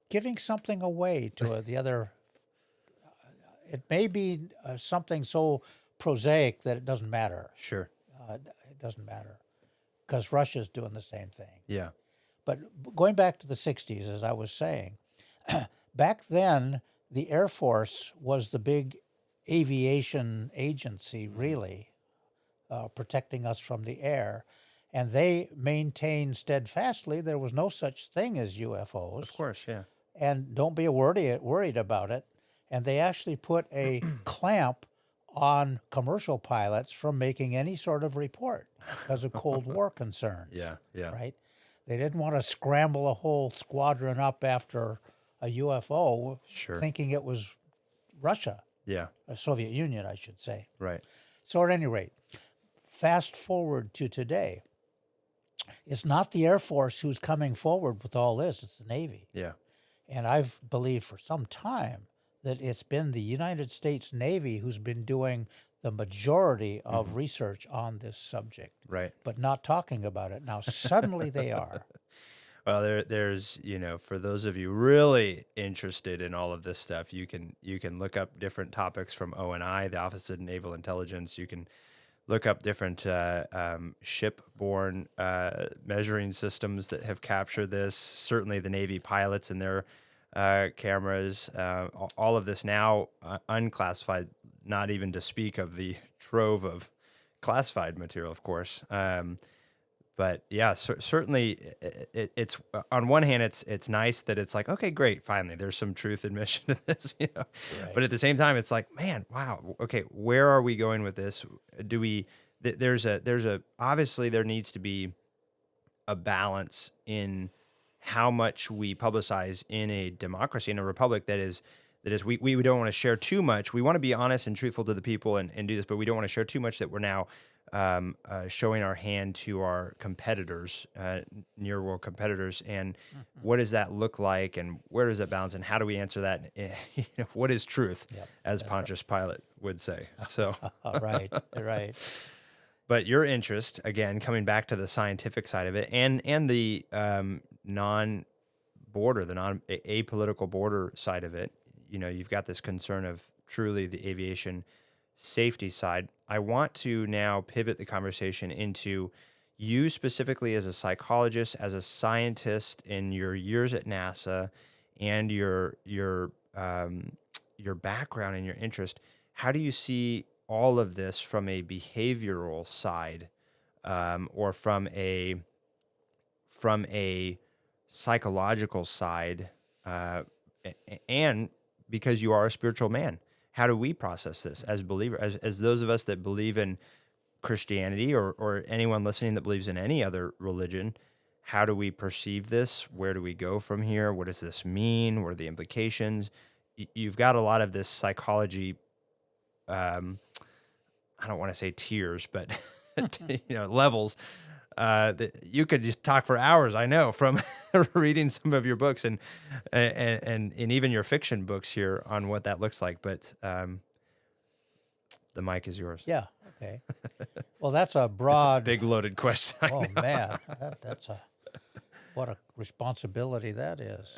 [SPEAKER 3] giving something away to the other. It may be something so prosaic that it doesn't matter.
[SPEAKER 2] Sure.
[SPEAKER 3] It doesn't matter because Russia's doing the same thing.
[SPEAKER 2] Yeah.
[SPEAKER 3] But going back to the 60s, as I was saying, back then, the Air Force was the big aviation agency, really, protecting us from the air. And they maintain steadfastly there was no such thing as UFOs.
[SPEAKER 2] Of course, yeah.
[SPEAKER 3] And don't be worried about it. And they actually put a clamp on commercial pilots from making any sort of report because of Cold War concerns.
[SPEAKER 2] Yeah, yeah.
[SPEAKER 3] Right? They didn't want to scramble a whole squadron up after a UFO,
[SPEAKER 2] Sure.
[SPEAKER 3] thinking it was Russia,
[SPEAKER 2] Yeah,
[SPEAKER 3] or Soviet Union, I should say.
[SPEAKER 2] right.
[SPEAKER 3] So at any rate, fast forward to today. It's not the Air Force who's coming forward with all this, it's the Navy.
[SPEAKER 2] Yeah.
[SPEAKER 3] And I've believed for some time that it's been the United States Navy who's been doing the majority of research on this subject,
[SPEAKER 2] Right.
[SPEAKER 3] but not talking about it. Now, suddenly they are.
[SPEAKER 2] Well, there's, for those of you really interested in all of this stuff, you can look up different topics from ONI, the Office of Naval Intelligence. You can look up different shipborne measuring systems that have captured this. Certainly, the Navy pilots and their cameras. All of this now unclassified. Not even to speak of the trove of classified material, of course. But yeah, certainly, it's on one hand, it's nice that it's like, okay, great, finally, there's some truth admission to this,
[SPEAKER 3] Right.
[SPEAKER 2] But at the same time, it's like, man, wow, okay, where are we going with this? Do we? There's a obviously there needs to be a balance in how much we publicize in a democracy, in a republic that is we don't want to share too much. We want to be honest and truthful to the people and do this, but we don't want to share too much that we're now showing our hand to our competitors, near world competitors. And what does that look like, and where does that balance, and how do we answer that? What is truth, as Pontius Pilate would say. So,
[SPEAKER 3] Right.
[SPEAKER 2] but your interest, again, coming back to the scientific side of it, and the non-border, the apolitical border side of it, you've got this concern of truly the aviation safety side. I want to now pivot the conversation into you specifically as a psychologist, as a scientist, in your years at NASA, and your background and your interest. How do you see all of this from a behavioral side, or from a psychological side, and because you are a spiritual man? How do we process this as believers, as those of us that believe in Christianity, or anyone listening that believes in any other religion? How do we perceive this? Where do we go from here? What does this mean? What are the implications? You've got a lot of this psychology, I don't want to say tiers, but levels. That you could just talk for hours, I know, from reading some of your books and even your fiction books here on what that looks like. But the mic is yours.
[SPEAKER 3] Yeah. Okay. Well, that's a broad,
[SPEAKER 2] big loaded question.
[SPEAKER 3] Oh man, what a responsibility that is.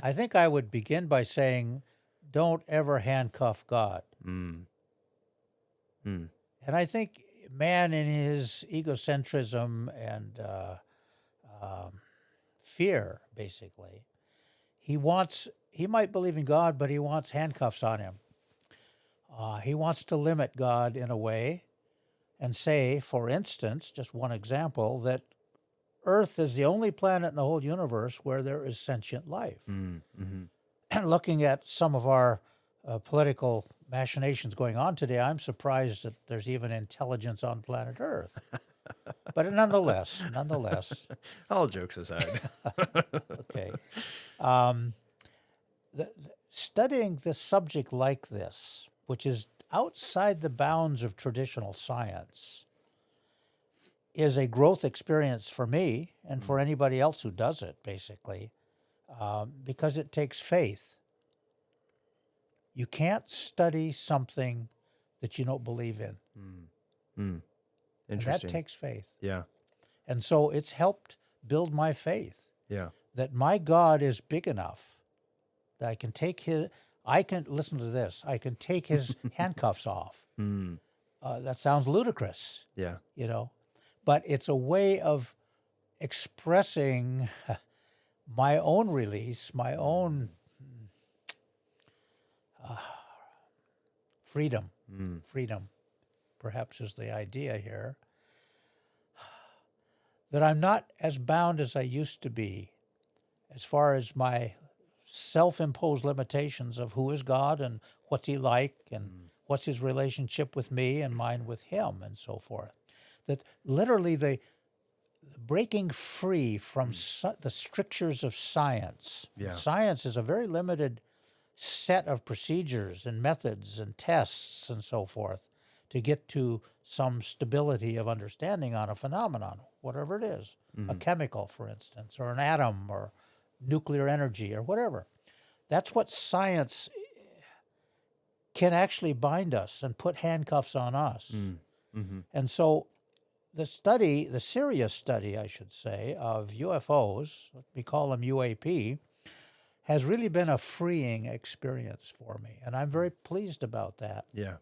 [SPEAKER 3] I think I would begin by saying, don't ever handcuff God. And I think man, in his egocentrism and fear, basically, he might believe in God, but he wants handcuffs on him. He wants to limit God in a way and say, for instance, just one example, that Earth is the only planet in the whole universe where there is sentient life. And looking at some of our political machinations going on today, I'm surprised that there's even intelligence on planet Earth. But nonetheless,
[SPEAKER 2] all jokes aside,
[SPEAKER 3] okay, studying this subject like this, which is outside the bounds of traditional science, is a growth experience for me and for anybody else who does it, basically, because it takes faith. You can't study something that you don't believe in.
[SPEAKER 2] Interesting.
[SPEAKER 3] And that takes faith.
[SPEAKER 2] Yeah.
[SPEAKER 3] And so it's helped build my faith.
[SPEAKER 2] Yeah.
[SPEAKER 3] That my God is big enough that I can listen to this, I can take his handcuffs off. That sounds ludicrous.
[SPEAKER 2] Yeah.
[SPEAKER 3] But it's a way of expressing my own release, my own freedom. Freedom, perhaps, is the idea here. that I'm not as bound as I used to be as far as my self-imposed limitations of who is God and what's he like and what's his relationship with me and mine with him and so forth. That literally the breaking free from the strictures of science.
[SPEAKER 2] Yeah.
[SPEAKER 3] Science is a very limited set of procedures and methods and tests and so forth to get to some stability of understanding on a phenomenon, whatever it is, a chemical, for instance, or an atom or nuclear energy or whatever. That's what science can actually bind us and put handcuffs on us. And so the serious study, I should say, of UFOs, we call them UAP, has really been a freeing experience for me. And I'm very pleased about that.
[SPEAKER 2] Yeah.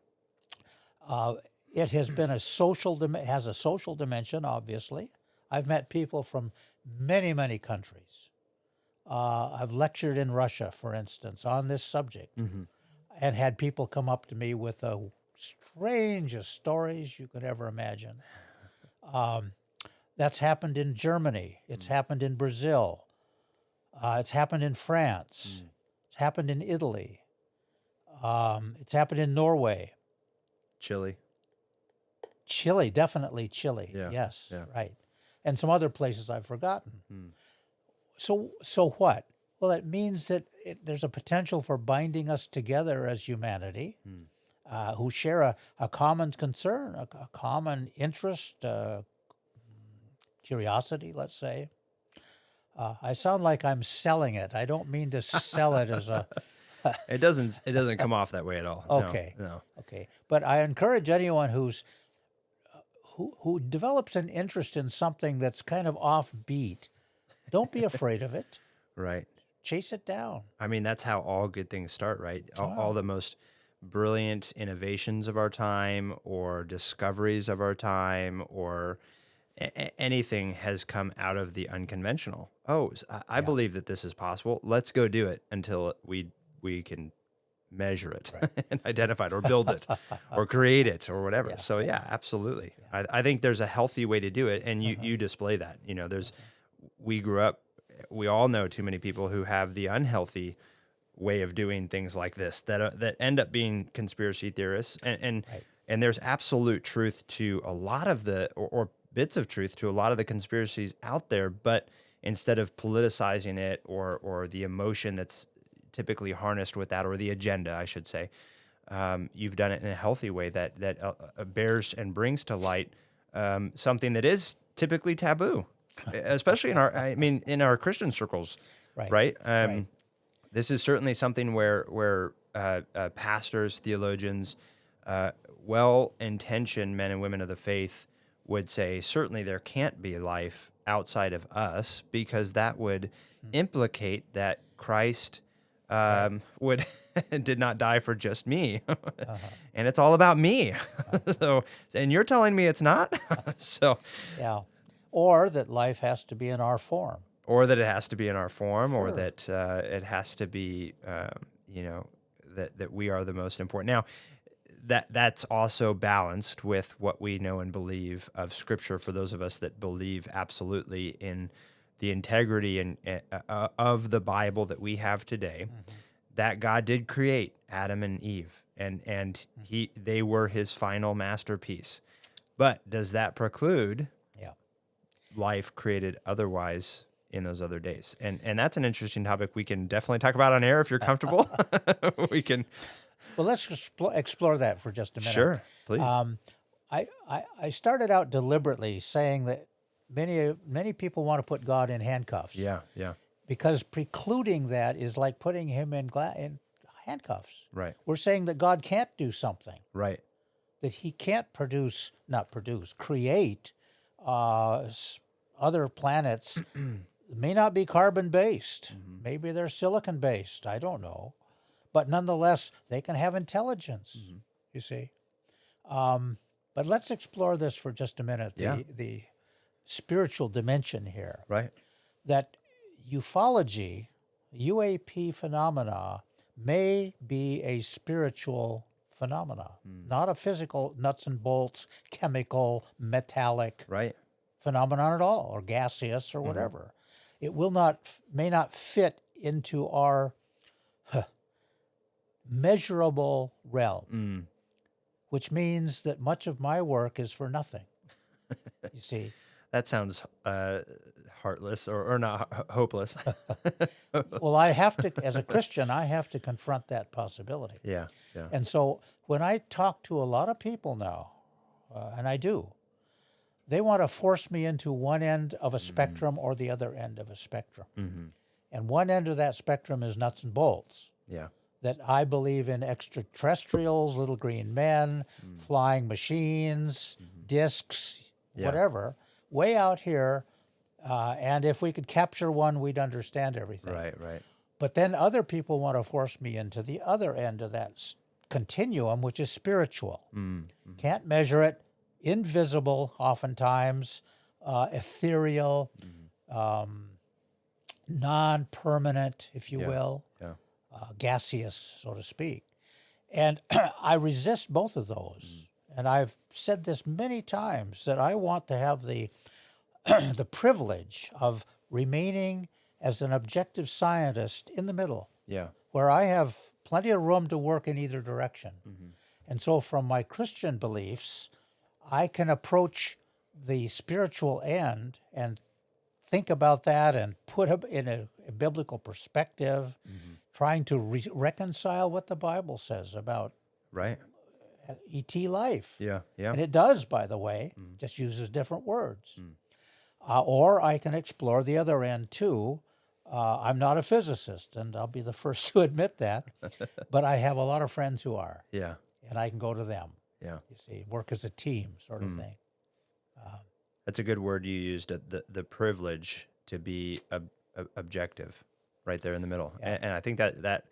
[SPEAKER 3] It has been has a social dimension, obviously. I've met people from many, many countries. I've lectured in Russia, for instance, on this subject, and had people come up to me with the strangest stories you could ever imagine. That's happened in Germany. It's happened in Brazil. It's happened in France. It's happened in Italy. It's happened in Norway.
[SPEAKER 2] Chile.
[SPEAKER 3] Chile, definitely Chile.
[SPEAKER 2] Yeah,
[SPEAKER 3] Yes,
[SPEAKER 2] yeah.
[SPEAKER 3] right. And some other places I've forgotten. So what? Well, it means that there's a potential for binding us together as humanity, who share a common concern, a common interest, curiosity, let's say. I sound like I'm selling it. I don't mean to sell it as a...
[SPEAKER 2] It doesn't come off that way at all.
[SPEAKER 3] Okay.
[SPEAKER 2] No.
[SPEAKER 3] Okay. But I encourage anyone who develops an interest in something that's kind of offbeat, don't be afraid of it.
[SPEAKER 2] Right.
[SPEAKER 3] Chase it down.
[SPEAKER 2] I mean, that's how all good things start, right? All the most brilliant innovations of our time or discoveries of our time or anything has come out of the unconventional. Oh, I believe that this is possible. Let's go do it until we can measure it and identify it or build it or create it or whatever. So yeah, absolutely. Yeah. I think there's a healthy way to do it. And you display that, we grew up, we all know too many people who have the unhealthy way of doing things like this that end up being conspiracy theorists. And there's absolute truth to a lot of or bits of truth to a lot of the conspiracies out there, but instead of politicizing it or the emotion that's typically harnessed with that, or the agenda, I should say, you've done it in a healthy way that bears and brings to light something that is typically taboo, especially in our Christian circles, right? This is certainly something where pastors, theologians, well-intentioned men and women of the faith would say, certainly there can't be life outside of us, because that would implicate that Christ would did not die for just me, and it's all about me. So, and you're telling me it's not. So,
[SPEAKER 3] yeah, or that life has to be in our form,
[SPEAKER 2] or that it has to be in our form,
[SPEAKER 3] Sure.
[SPEAKER 2] or that it has to be, that we are the most important. Now, that's also balanced with what we know and believe of Scripture for those of us that believe absolutely in the integrity and of the Bible that we have today, that God did create Adam and Eve, and they were his final masterpiece. But does that preclude life created otherwise in those other days? And that's an interesting topic we can definitely talk about on air if you're comfortable. We can.
[SPEAKER 3] Well, let's explore that for just a minute.
[SPEAKER 2] Sure, please.
[SPEAKER 3] I started out deliberately saying that many people want to put God in handcuffs.
[SPEAKER 2] Yeah.
[SPEAKER 3] Because precluding that is like putting him in handcuffs.
[SPEAKER 2] Right.
[SPEAKER 3] We're saying that God can't do something.
[SPEAKER 2] Right.
[SPEAKER 3] That he can't create other planets. May not be carbon-based. Maybe they're silicon-based. I don't know. But nonetheless, they can have intelligence, you see. But let's explore this for just a minute, the spiritual dimension here.
[SPEAKER 2] Right.
[SPEAKER 3] That ufology, UAP phenomena, may be a spiritual phenomena, not a physical nuts and bolts, chemical, metallic
[SPEAKER 2] Right.
[SPEAKER 3] phenomenon at all, or gaseous, or whatever. It may not fit into our measurable realm, which means that much of my work is for nothing. You see,
[SPEAKER 2] That sounds heartless or not hopeless.
[SPEAKER 3] well, I have to, as a Christian, I have to confront that possibility.
[SPEAKER 2] Yeah, yeah.
[SPEAKER 3] And so when I talk to a lot of people now, and I do, they want to force me into one end of a spectrum or the other end of a spectrum. And one end of that spectrum is nuts and bolts.
[SPEAKER 2] Yeah.
[SPEAKER 3] That I believe in extraterrestrials, little green men, flying machines, discs, whatever, way out here. And if we could capture one, we'd understand everything.
[SPEAKER 2] Right.
[SPEAKER 3] But then other people want to force me into the other end of that continuum, which is spiritual. Can't measure it, invisible oftentimes, ethereal, non-permanent, if you will.
[SPEAKER 2] Yeah.
[SPEAKER 3] Gaseous, so to speak. And I resist both of those. And I've said this many times that I want to have the the privilege of remaining as an objective scientist in the middle,
[SPEAKER 2] Yeah.
[SPEAKER 3] where I have plenty of room to work in either direction. And so from my Christian beliefs, I can approach the spiritual end and think about that and put it in a biblical perspective, trying to reconcile what the Bible says about
[SPEAKER 2] Right.
[SPEAKER 3] ET life.
[SPEAKER 2] Yeah. Yeah.
[SPEAKER 3] And it does, by the way, just uses different words. Or I can explore the other end too. I'm not a physicist, and I'll be the first to admit that, but I have a lot of friends who are,
[SPEAKER 2] Yeah.
[SPEAKER 3] and I can go to them.
[SPEAKER 2] Yeah.
[SPEAKER 3] You see, work as a team sort of thing.
[SPEAKER 2] That's a good word you used. The privilege to be objective, right there in the middle.
[SPEAKER 3] Yeah.
[SPEAKER 2] And I think that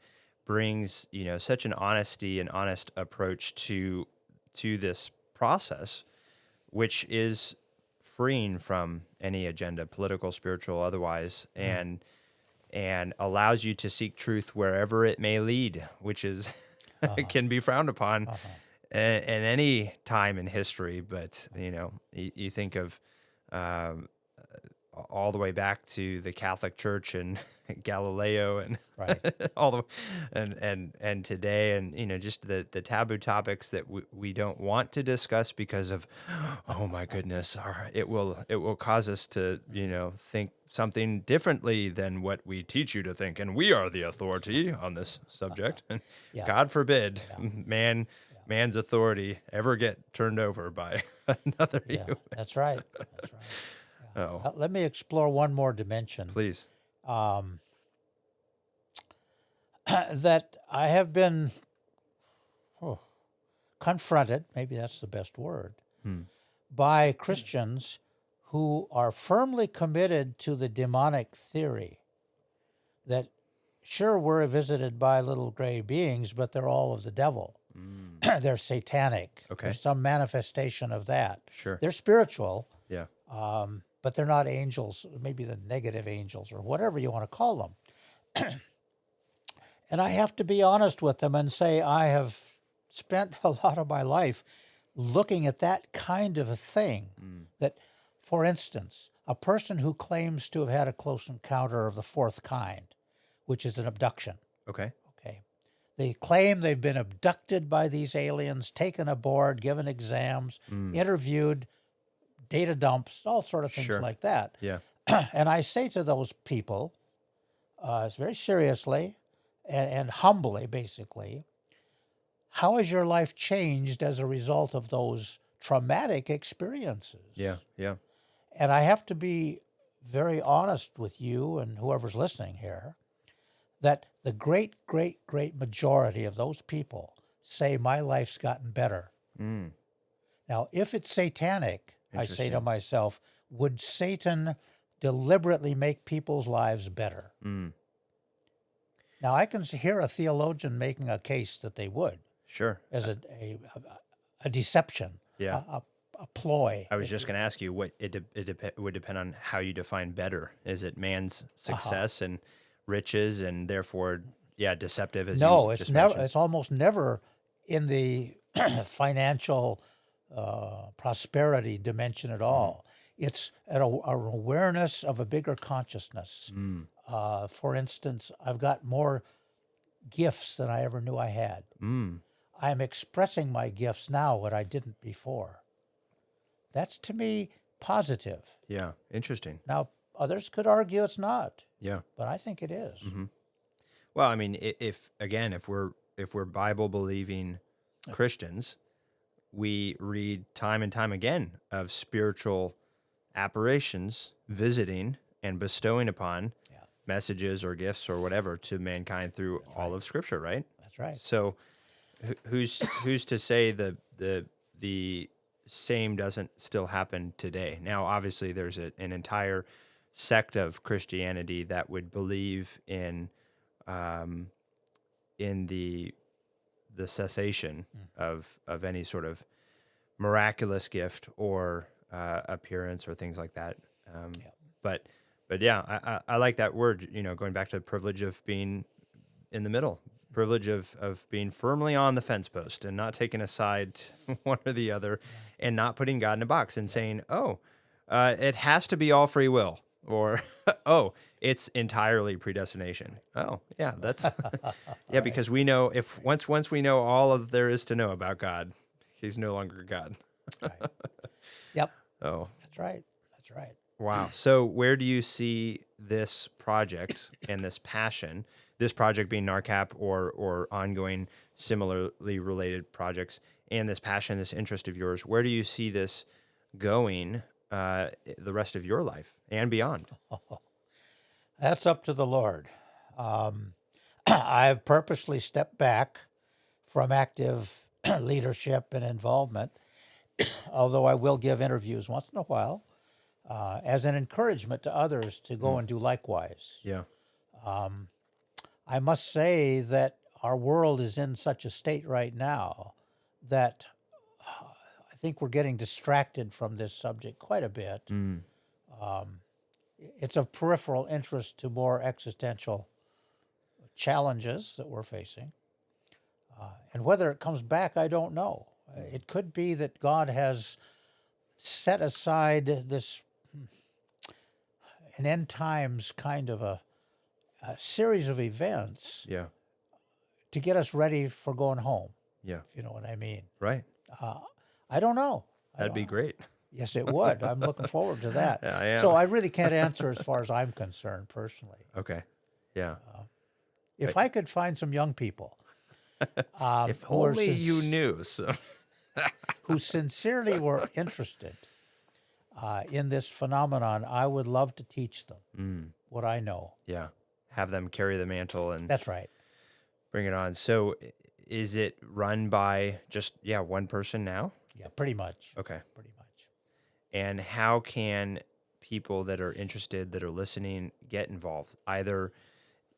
[SPEAKER 2] brings such an honesty and honest approach to this process, which is freeing from any agenda, political, spiritual, otherwise, and allows you to seek truth wherever it may lead, which is can be frowned upon in any time in history. But you think of all the way back to the Catholic Church and Galileo and
[SPEAKER 3] Right.
[SPEAKER 2] all the and today, and just the taboo topics that we don't want to discuss because of, oh my goodness, it will cause us to think something differently than what we teach you to think, and we are the authority on this subject. And
[SPEAKER 3] Yeah.
[SPEAKER 2] God forbid man's authority ever get turned over by another
[SPEAKER 3] Yeah,
[SPEAKER 2] human.
[SPEAKER 3] that's right. That's right. Yeah.
[SPEAKER 2] Oh,
[SPEAKER 3] Let me explore one more dimension.
[SPEAKER 2] please.
[SPEAKER 3] That I have been confronted, maybe that's the best word, by Christians who are firmly committed to the demonic theory that, sure, we're visited by little gray beings, but they're all of the devil. They're satanic.
[SPEAKER 2] Okay.
[SPEAKER 3] There's some manifestation of that.
[SPEAKER 2] Sure.
[SPEAKER 3] They're spiritual,
[SPEAKER 2] Yeah.
[SPEAKER 3] but they're not angels, maybe the negative angels or whatever you want to call them. And I have to be honest with them and say I have spent a lot of my life looking at that kind of a thing. That, for instance, a person who claims to have had a close encounter of the fourth kind, which is an abduction.
[SPEAKER 2] Okay.
[SPEAKER 3] Okay. They claim they've been abducted by these aliens, taken aboard, given exams, interviewed, data dumps, all sort of things
[SPEAKER 2] Sure.
[SPEAKER 3] like that.
[SPEAKER 2] Yeah.
[SPEAKER 3] And I say to those people, very seriously and humbly, basically, how has your life changed as a result of those traumatic experiences?
[SPEAKER 2] Yeah. Yeah.
[SPEAKER 3] And I have to be very honest with you and whoever's listening here, that the great, great, great majority of those people say my life's gotten better. Now, if it's satanic, I say to
[SPEAKER 2] Interesting.
[SPEAKER 3] myself, would Satan deliberately make people's lives better? Now, I can hear a theologian making a case that they would,
[SPEAKER 2] Sure.
[SPEAKER 3] as a deception,
[SPEAKER 2] Yeah.
[SPEAKER 3] a ploy.
[SPEAKER 2] I was just going to ask you what it would depend on how you define better. Is it man's success and riches, and therefore, deceptive? As
[SPEAKER 3] No,
[SPEAKER 2] you
[SPEAKER 3] it's
[SPEAKER 2] just
[SPEAKER 3] never.
[SPEAKER 2] mentioned?
[SPEAKER 3] It's almost never in the financial prosperity dimension at all. It's an awareness of a bigger consciousness.
[SPEAKER 2] Mm.
[SPEAKER 3] For instance, I've got more gifts than I ever knew I had.
[SPEAKER 2] Mm.
[SPEAKER 3] I'm expressing my gifts now, what I didn't before. That's to me positive.
[SPEAKER 2] Yeah. Interesting.
[SPEAKER 3] Now, others could argue it's not,
[SPEAKER 2] Yeah.
[SPEAKER 3] but I think it is.
[SPEAKER 2] Mm-hmm. Well, I mean, if we're Bible believing Christians, we read time and time again of spiritual apparitions visiting and bestowing upon
[SPEAKER 3] Yeah,
[SPEAKER 2] messages or gifts or whatever to mankind through all of Scripture, right?
[SPEAKER 3] that's right.
[SPEAKER 2] So, who's to say the same doesn't still happen today? Now, obviously, there's an entire sect of Christianity that would believe in the cessation of any sort of miraculous gift or appearance or things like that.
[SPEAKER 3] Yeah.
[SPEAKER 2] But yeah, I like that word. Going back to the privilege of being in the middle, privilege of being firmly on the fence post and not taking a side one or the other, and not putting God in a box and saying, "Oh, it has to be all free will," or "Oh, it's entirely predestination." Oh, yeah, that's yeah, because we know if once we know all of there is to know about God, He's no longer God.
[SPEAKER 3] Right. Yep,
[SPEAKER 2] Oh,
[SPEAKER 3] that's right. That's right.
[SPEAKER 2] wow. So where do you see this project and this passion, this project being NARCAP or ongoing similarly related projects, and this passion, this interest of yours, where do you see this going the rest of your life and beyond?
[SPEAKER 3] That's up to the Lord. I've purposely stepped back from active leadership and involvement, although I will give interviews once in a while, as an encouragement to others to go and do likewise.
[SPEAKER 2] Yeah.
[SPEAKER 3] I must say that our world is in such a state right now that I think we're getting distracted from this subject quite a bit.
[SPEAKER 2] Mm.
[SPEAKER 3] It's of peripheral interest to more existential challenges that we're facing. And whether it comes back, I don't know. It could be that God has set aside this an end times kind of a series of events
[SPEAKER 2] Yeah.
[SPEAKER 3] to get us ready for going home,
[SPEAKER 2] Yeah.
[SPEAKER 3] if you know what I mean.
[SPEAKER 2] Right.
[SPEAKER 3] I don't know.
[SPEAKER 2] That'd be great.
[SPEAKER 3] Yes, it would. I'm looking forward to that.
[SPEAKER 2] Yeah, I am.
[SPEAKER 3] So I really can't answer as far as I'm concerned personally.
[SPEAKER 2] Okay. Yeah.
[SPEAKER 3] If I could find some young people
[SPEAKER 2] If
[SPEAKER 3] who are
[SPEAKER 2] only you knew. So.
[SPEAKER 3] who sincerely were interested in this phenomenon, I would love to teach them what I know.
[SPEAKER 2] Yeah. Have them carry the mantle and
[SPEAKER 3] That's right.
[SPEAKER 2] bring it on. So is it run by just, one person now?
[SPEAKER 3] Yeah, pretty much.
[SPEAKER 2] Okay.
[SPEAKER 3] Pretty much.
[SPEAKER 2] And how can people that are interested, that are listening, get involved, either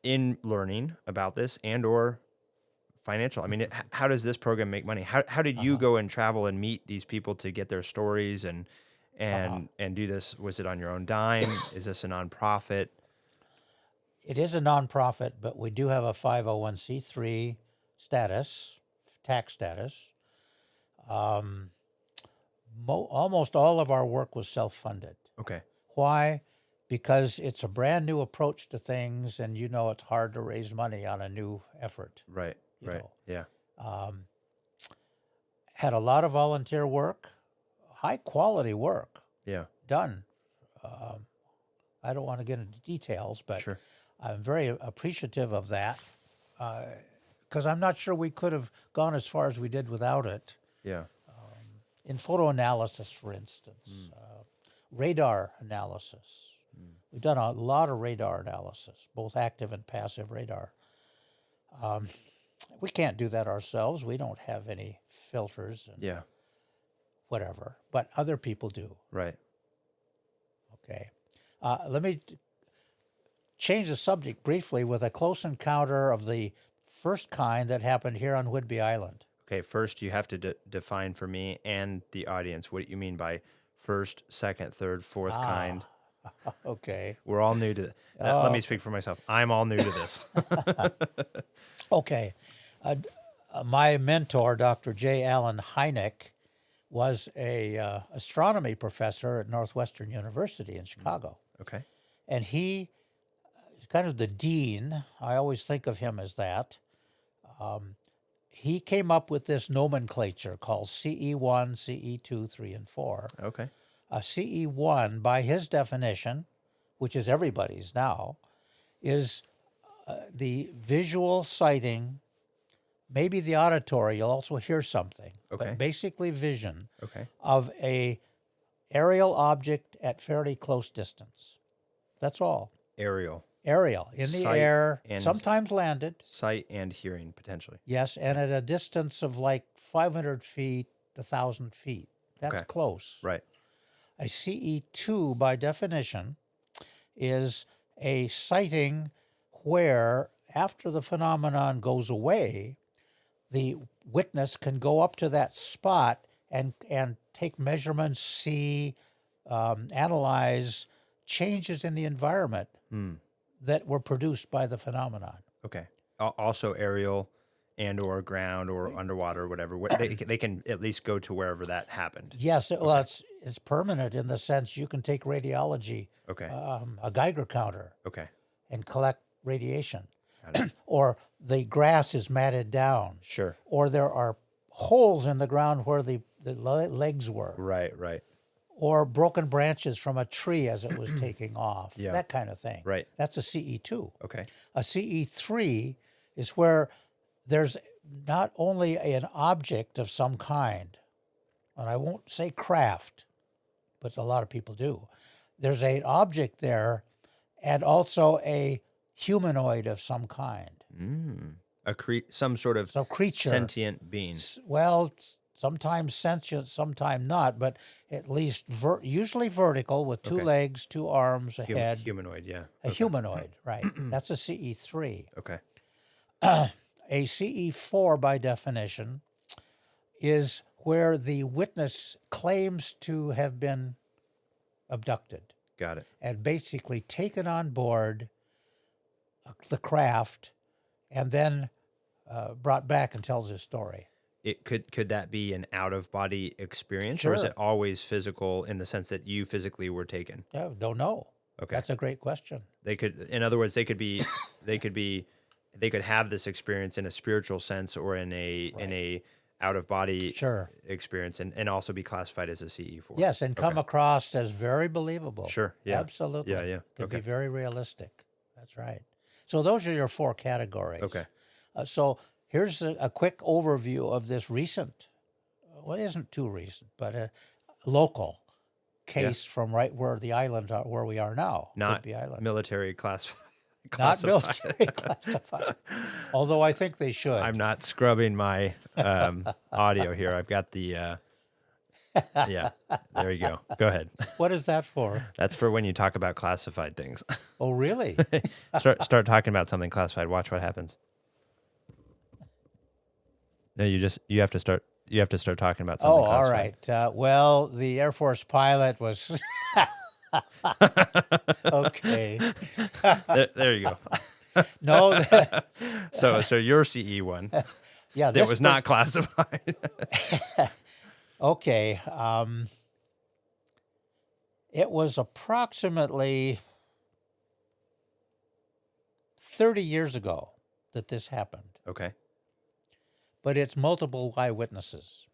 [SPEAKER 2] in learning about this and or financial? I mean, how does this program make money? How did you go and travel and meet these people to get their stories and do this? Was it on your own dime? Is this a nonprofit?
[SPEAKER 3] It is a nonprofit, but we do have a 501c3 status, tax status. Almost all of our work was self-funded.
[SPEAKER 2] Okay.
[SPEAKER 3] Why? Because it's a brand new approach to things, and it's hard to raise money on a new effort.
[SPEAKER 2] Right.
[SPEAKER 3] You
[SPEAKER 2] Right.
[SPEAKER 3] know.
[SPEAKER 2] Yeah.
[SPEAKER 3] Had a lot of volunteer work, high quality work
[SPEAKER 2] Yeah.
[SPEAKER 3] done. I don't want to get into details, but
[SPEAKER 2] Sure.
[SPEAKER 3] I'm very appreciative of that because I'm not sure we could have gone as far as we did without it.
[SPEAKER 2] Yeah.
[SPEAKER 3] In photo analysis, for instance, radar analysis. We've done a lot of radar analysis, both active and passive radar. We can't do that ourselves. We don't have any filters and
[SPEAKER 2] Yeah.
[SPEAKER 3] whatever, but other people do.
[SPEAKER 2] Right.
[SPEAKER 3] Okay. Let me change the subject briefly with a close encounter of the first kind that happened here on Whidbey Island.
[SPEAKER 2] Okay, first you have to define for me and the audience what you mean by first, second, third, fourth kind.
[SPEAKER 3] Okay.
[SPEAKER 2] We're all new to it. Let me speak for myself. I'm all new to this.
[SPEAKER 3] Okay. My mentor, Dr. J. Allen Hynek, was a astronomy professor at Northwestern University in Chicago.
[SPEAKER 2] Okay.
[SPEAKER 3] And he is kind of the dean. I always think of him as that. He came up with this nomenclature called CE1, CE2, 3, and 4.
[SPEAKER 2] Okay.
[SPEAKER 3] CE1, by his definition, which is everybody's now, is the visual sighting, maybe the auditory, you'll also hear something,
[SPEAKER 2] Okay.
[SPEAKER 3] but basically vision
[SPEAKER 2] Okay.
[SPEAKER 3] of a aerial object at fairly close distance. That's all.
[SPEAKER 2] Aerial.
[SPEAKER 3] Aerial, in the
[SPEAKER 2] Sight
[SPEAKER 3] air,
[SPEAKER 2] and-
[SPEAKER 3] sometimes landed,
[SPEAKER 2] Sight and hearing, potentially.
[SPEAKER 3] yes, and at a distance of like 500 feet, 1,000 feet. That's
[SPEAKER 2] Okay.
[SPEAKER 3] close.
[SPEAKER 2] Right.
[SPEAKER 3] A CE2, by definition, is a sighting where, after the phenomenon goes away, the witness can go up to that spot and take measurements, see, analyze changes in the environment that were produced by the phenomenon.
[SPEAKER 2] Okay. Also aerial and or ground or underwater or whatever. They can at least go to wherever that happened.
[SPEAKER 3] Yes, well, it's permanent in the sense you can take radiology,
[SPEAKER 2] Okay.
[SPEAKER 3] a Geiger counter,
[SPEAKER 2] Okay.
[SPEAKER 3] and collect radiation.
[SPEAKER 2] Got it.
[SPEAKER 3] Or the grass is matted down.
[SPEAKER 2] Sure.
[SPEAKER 3] Or there are holes in the ground where the legs were.
[SPEAKER 2] Right. Right.
[SPEAKER 3] Or broken branches from a tree as it was taking off.
[SPEAKER 2] Yeah.
[SPEAKER 3] That kind of thing.
[SPEAKER 2] Right.
[SPEAKER 3] That's a CE2.
[SPEAKER 2] Okay.
[SPEAKER 3] A CE3 is where there's not only an object of some kind, and I won't say craft, but a lot of people do. There's an object there and also a humanoid of some kind.
[SPEAKER 2] Some sort of
[SPEAKER 3] So creature.
[SPEAKER 2] sentient being.
[SPEAKER 3] Well, sometimes sentient, sometimes not, but at least usually vertical with two
[SPEAKER 2] Okay.
[SPEAKER 3] legs, two arms, a head.
[SPEAKER 2] Humanoid, yeah.
[SPEAKER 3] A humanoid, right. That's a CE3.
[SPEAKER 2] Okay.
[SPEAKER 3] A CE4, by definition, is where the witness claims to have been abducted
[SPEAKER 2] Got it.
[SPEAKER 3] and basically taken on board the craft and then brought back and tells his story.
[SPEAKER 2] It could that be an out of body experience, or is
[SPEAKER 3] Sure.
[SPEAKER 2] it always physical in the sense that you physically were taken?
[SPEAKER 3] Yeah, don't know.
[SPEAKER 2] Okay.
[SPEAKER 3] That's a great question.
[SPEAKER 2] They could, in other words, they could have this experience in a spiritual sense or in a out of body
[SPEAKER 3] Sure.
[SPEAKER 2] experience, and also be classified as a CE4.
[SPEAKER 3] Yes, and come across as very believable.
[SPEAKER 2] Sure. Yeah.
[SPEAKER 3] Absolutely.
[SPEAKER 2] Yeah. Yeah.
[SPEAKER 3] Could
[SPEAKER 2] Okay.
[SPEAKER 3] be very realistic. That's right. So those are your four categories.
[SPEAKER 2] Okay.
[SPEAKER 3] So here's a quick overview of this recent, well, it isn't too recent, but a local case from right where the island are, where we are now.
[SPEAKER 2] Not
[SPEAKER 3] Whidbey Island.
[SPEAKER 2] military class.
[SPEAKER 3] Not military classified. Although I think they should.
[SPEAKER 2] I'm not scrubbing my audio here. I've got the. Yeah, there you go. Go ahead.
[SPEAKER 3] What is that for?
[SPEAKER 2] That's for when you talk about classified things.
[SPEAKER 3] Oh, really?
[SPEAKER 2] Start talking about something classified. Watch what happens. No, you have to start talking about something
[SPEAKER 3] Oh,
[SPEAKER 2] classified.
[SPEAKER 3] all right. Well, the Air Force pilot was okay.
[SPEAKER 2] There you go.
[SPEAKER 3] No,
[SPEAKER 2] So your CE one
[SPEAKER 3] yeah,
[SPEAKER 2] that was not classified.
[SPEAKER 3] okay. It was approximately 30 years ago that this happened,
[SPEAKER 2] Okay.
[SPEAKER 3] but it's multiple eyewitnesses.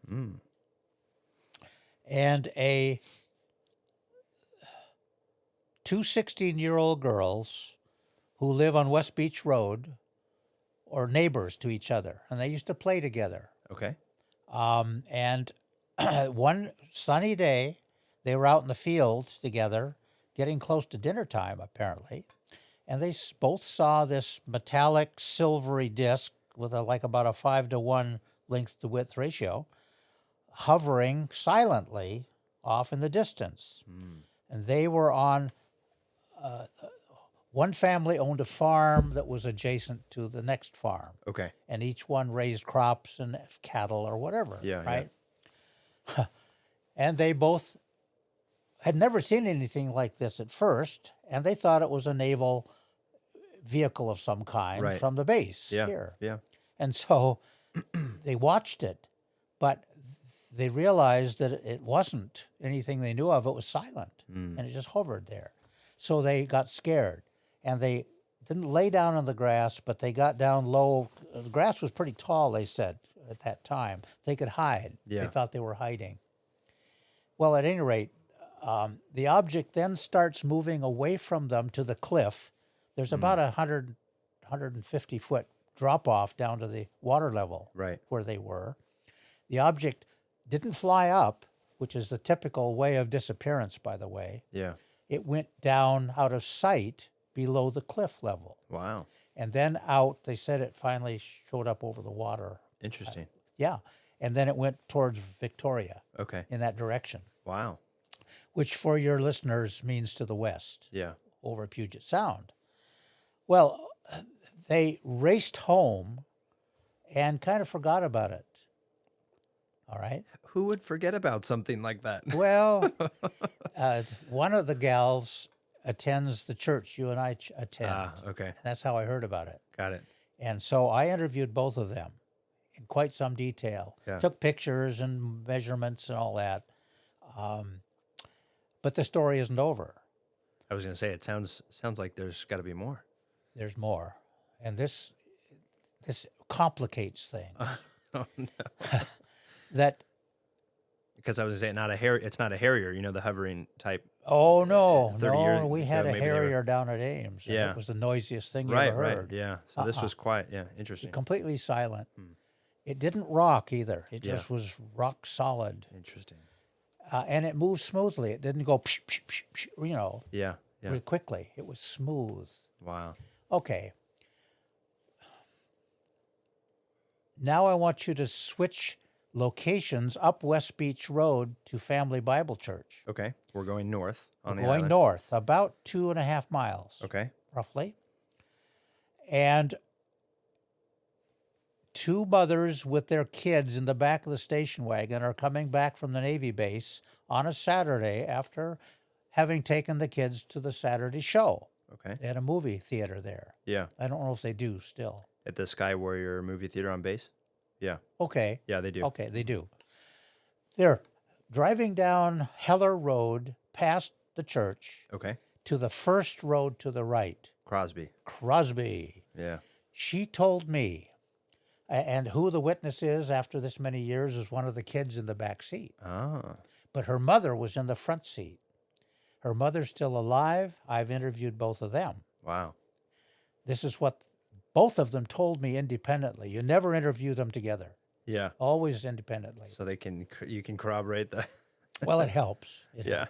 [SPEAKER 3] And two 16-year-old girls who live on West Beach Road are neighbors to each other, and they used to play together.
[SPEAKER 2] Okay.
[SPEAKER 3] And one sunny day, they were out in the fields together, getting close to dinner time, apparently, and they both saw this metallic silvery disc with about a 5-to-1 length to width ratio hovering silently off in the distance. And they were on, one family owned a farm that was adjacent to the next farm.
[SPEAKER 2] Okay.
[SPEAKER 3] And each one raised crops and cattle or whatever,
[SPEAKER 2] Yeah,
[SPEAKER 3] right? And they both had never seen anything like this at first, and they thought it was a naval vehicle of some kind
[SPEAKER 2] Right.
[SPEAKER 3] from the base
[SPEAKER 2] Yeah.
[SPEAKER 3] here.
[SPEAKER 2] Yeah.
[SPEAKER 3] And so they watched it, but they realized that it wasn't anything they knew of. It was silent, and it just hovered there. So they got scared, and they didn't lay down on the grass, but they got down low. The grass was pretty tall, they said, at that time. They could hide.
[SPEAKER 2] Yeah.
[SPEAKER 3] They thought they were hiding. Well, at any rate, the object then starts moving away from them to the cliff. There's about 150-foot drop-off down to the water level
[SPEAKER 2] Right.
[SPEAKER 3] where they were. The object didn't fly up, which is the typical way of disappearance, by the way.
[SPEAKER 2] Yeah.
[SPEAKER 3] It went down out of sight below the cliff level.
[SPEAKER 2] Wow.
[SPEAKER 3] And then out, they said it finally showed up over the water.
[SPEAKER 2] Interesting.
[SPEAKER 3] Yeah. And then it went towards Victoria
[SPEAKER 2] Okay.
[SPEAKER 3] in that direction,
[SPEAKER 2] Wow.
[SPEAKER 3] which for your listeners means to the west,
[SPEAKER 2] Yeah.
[SPEAKER 3] over Puget Sound. Well, they raced home and kind of forgot about it. All right.
[SPEAKER 2] Who would forget about something like that?
[SPEAKER 3] Well, one of the gals attends the church you and I attend.
[SPEAKER 2] Okay.
[SPEAKER 3] And that's how I heard about it.
[SPEAKER 2] Got it.
[SPEAKER 3] And so I interviewed both of them in quite some detail.
[SPEAKER 2] Yeah.
[SPEAKER 3] Took pictures and measurements and all that. But the story isn't over.
[SPEAKER 2] I was going to say, it sounds like there's got to be more.
[SPEAKER 3] There's more. And this complicates things.
[SPEAKER 2] Oh, no.
[SPEAKER 3] That,
[SPEAKER 2] Because I was going to say, it's not a Harrier, the hovering type.
[SPEAKER 3] oh, no,
[SPEAKER 2] 30 years
[SPEAKER 3] no, we had
[SPEAKER 2] ago,
[SPEAKER 3] a
[SPEAKER 2] maybe they were-
[SPEAKER 3] Harrier down at Ames. And
[SPEAKER 2] Yeah.
[SPEAKER 3] it was the noisiest thing you
[SPEAKER 2] Right,
[SPEAKER 3] ever heard.
[SPEAKER 2] Yeah. So this was quite, interesting.
[SPEAKER 3] Completely silent. It didn't rock either. It
[SPEAKER 2] Yeah.
[SPEAKER 3] just was rock solid.
[SPEAKER 2] Interesting.
[SPEAKER 3] And it moved smoothly. It didn't go, psh, psh, psh, psh,
[SPEAKER 2] Yeah.
[SPEAKER 3] really quickly. It was smooth.
[SPEAKER 2] Wow.
[SPEAKER 3] Okay. Now I want you to switch locations up West Beach Road to Family Bible Church.
[SPEAKER 2] Okay. We're going north on the
[SPEAKER 3] Going
[SPEAKER 2] island.
[SPEAKER 3] north, about 2.5 miles,
[SPEAKER 2] Okay.
[SPEAKER 3] roughly. And two mothers with their kids in the back of the station wagon are coming back from the Navy base on a Saturday after having taken the kids to the Saturday show.
[SPEAKER 2] Okay.
[SPEAKER 3] They had a movie theater there.
[SPEAKER 2] Yeah.
[SPEAKER 3] I don't know if they do still.
[SPEAKER 2] At the Sky Warrior movie theater on base? Yeah.
[SPEAKER 3] Okay.
[SPEAKER 2] Yeah, they do.
[SPEAKER 3] Okay, they do. They're driving down Heller Road past the church
[SPEAKER 2] Okay.
[SPEAKER 3] to the first road to the right.
[SPEAKER 2] Crosby.
[SPEAKER 3] Crosby.
[SPEAKER 2] Yeah.
[SPEAKER 3] She told me, and who the witness is after this many years is one of the kids in the back seat.
[SPEAKER 2] Ah.
[SPEAKER 3] But her mother was in the front seat. Her mother's still alive. I've interviewed both of them.
[SPEAKER 2] Wow.
[SPEAKER 3] This is what both of them told me independently. You never interview them together,
[SPEAKER 2] Yeah.
[SPEAKER 3] always independently.
[SPEAKER 2] So you can corroborate that.
[SPEAKER 3] Well, it helps. It
[SPEAKER 2] Yeah.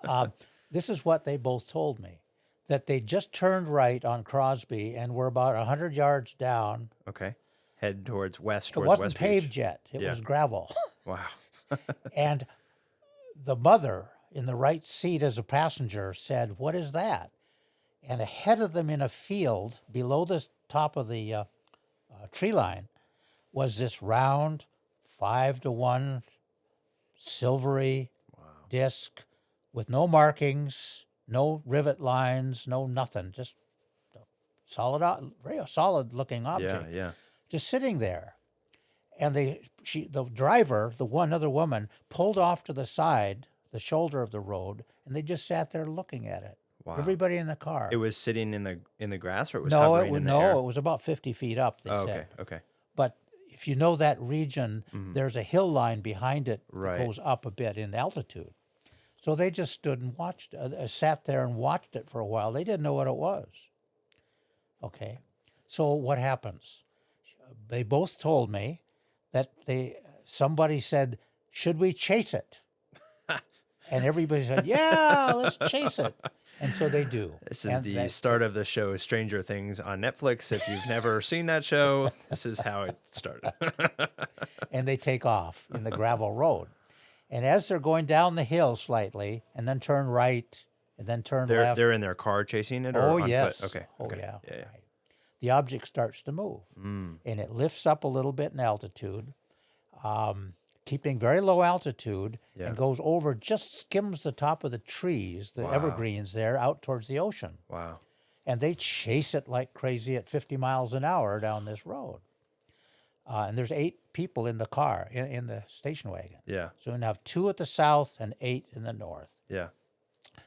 [SPEAKER 3] helps. This is what they both told me, that they just turned right on Crosby and were about 100 yards down.
[SPEAKER 2] Okay. Head towards west,
[SPEAKER 3] It
[SPEAKER 2] towards
[SPEAKER 3] wasn't
[SPEAKER 2] West
[SPEAKER 3] paved
[SPEAKER 2] Beach.
[SPEAKER 3] yet. It
[SPEAKER 2] Yeah.
[SPEAKER 3] was gravel.
[SPEAKER 2] Wow.
[SPEAKER 3] And the mother in the right seat as a passenger said, "What is that?" And ahead of them in a field below the top of the tree line was this round 5-to-1 silvery disc with no markings, no rivet lines, no nothing, just solid, very solid looking object,
[SPEAKER 2] Yeah.
[SPEAKER 3] just sitting there. And the driver, the one other woman, pulled off to the side, the shoulder of the road, and they just sat there looking at it.
[SPEAKER 2] Wow.
[SPEAKER 3] Everybody in the car.
[SPEAKER 2] It was sitting in the grass, or it was
[SPEAKER 3] no,
[SPEAKER 2] hovering
[SPEAKER 3] it was
[SPEAKER 2] in the air?
[SPEAKER 3] it was about 50 feet up. They
[SPEAKER 2] Oh,
[SPEAKER 3] said.
[SPEAKER 2] okay.
[SPEAKER 3] But if you know that region, there's a hill line behind it
[SPEAKER 2] Right.
[SPEAKER 3] that goes up a bit in altitude. So they just stood and watched, sat there and watched it for a while. They didn't know what it was. Okay. So what happens? They both told me that somebody said, "Should we chase it?" And everybody said, "Yeah, let's chase it." And so they do.
[SPEAKER 2] This is
[SPEAKER 3] And
[SPEAKER 2] the
[SPEAKER 3] that-
[SPEAKER 2] start of the show Stranger Things on Netflix. If you've never seen that show, this is how it started.
[SPEAKER 3] and they take off in the gravel road. And as they're going down the hill slightly, and then turn right, and then turn left.
[SPEAKER 2] They're in their car chasing it, or
[SPEAKER 3] Oh,
[SPEAKER 2] on
[SPEAKER 3] yes.
[SPEAKER 2] foot? Okay.
[SPEAKER 3] Oh,
[SPEAKER 2] okay.
[SPEAKER 3] yeah.
[SPEAKER 2] Yeah.
[SPEAKER 3] Right. The object starts to move, and it lifts up a little bit in altitude, keeping very low altitude,
[SPEAKER 2] Yeah.
[SPEAKER 3] and goes over, just skims the top of the trees, the
[SPEAKER 2] Wow.
[SPEAKER 3] evergreens there, out towards the ocean.
[SPEAKER 2] Wow.
[SPEAKER 3] And they chase it like crazy at 50 miles an hour down this road. And there's 8 people in the car, in the station wagon.
[SPEAKER 2] Yeah.
[SPEAKER 3] So we're going to have 2 at the south and 8 in the north.
[SPEAKER 2] Yeah.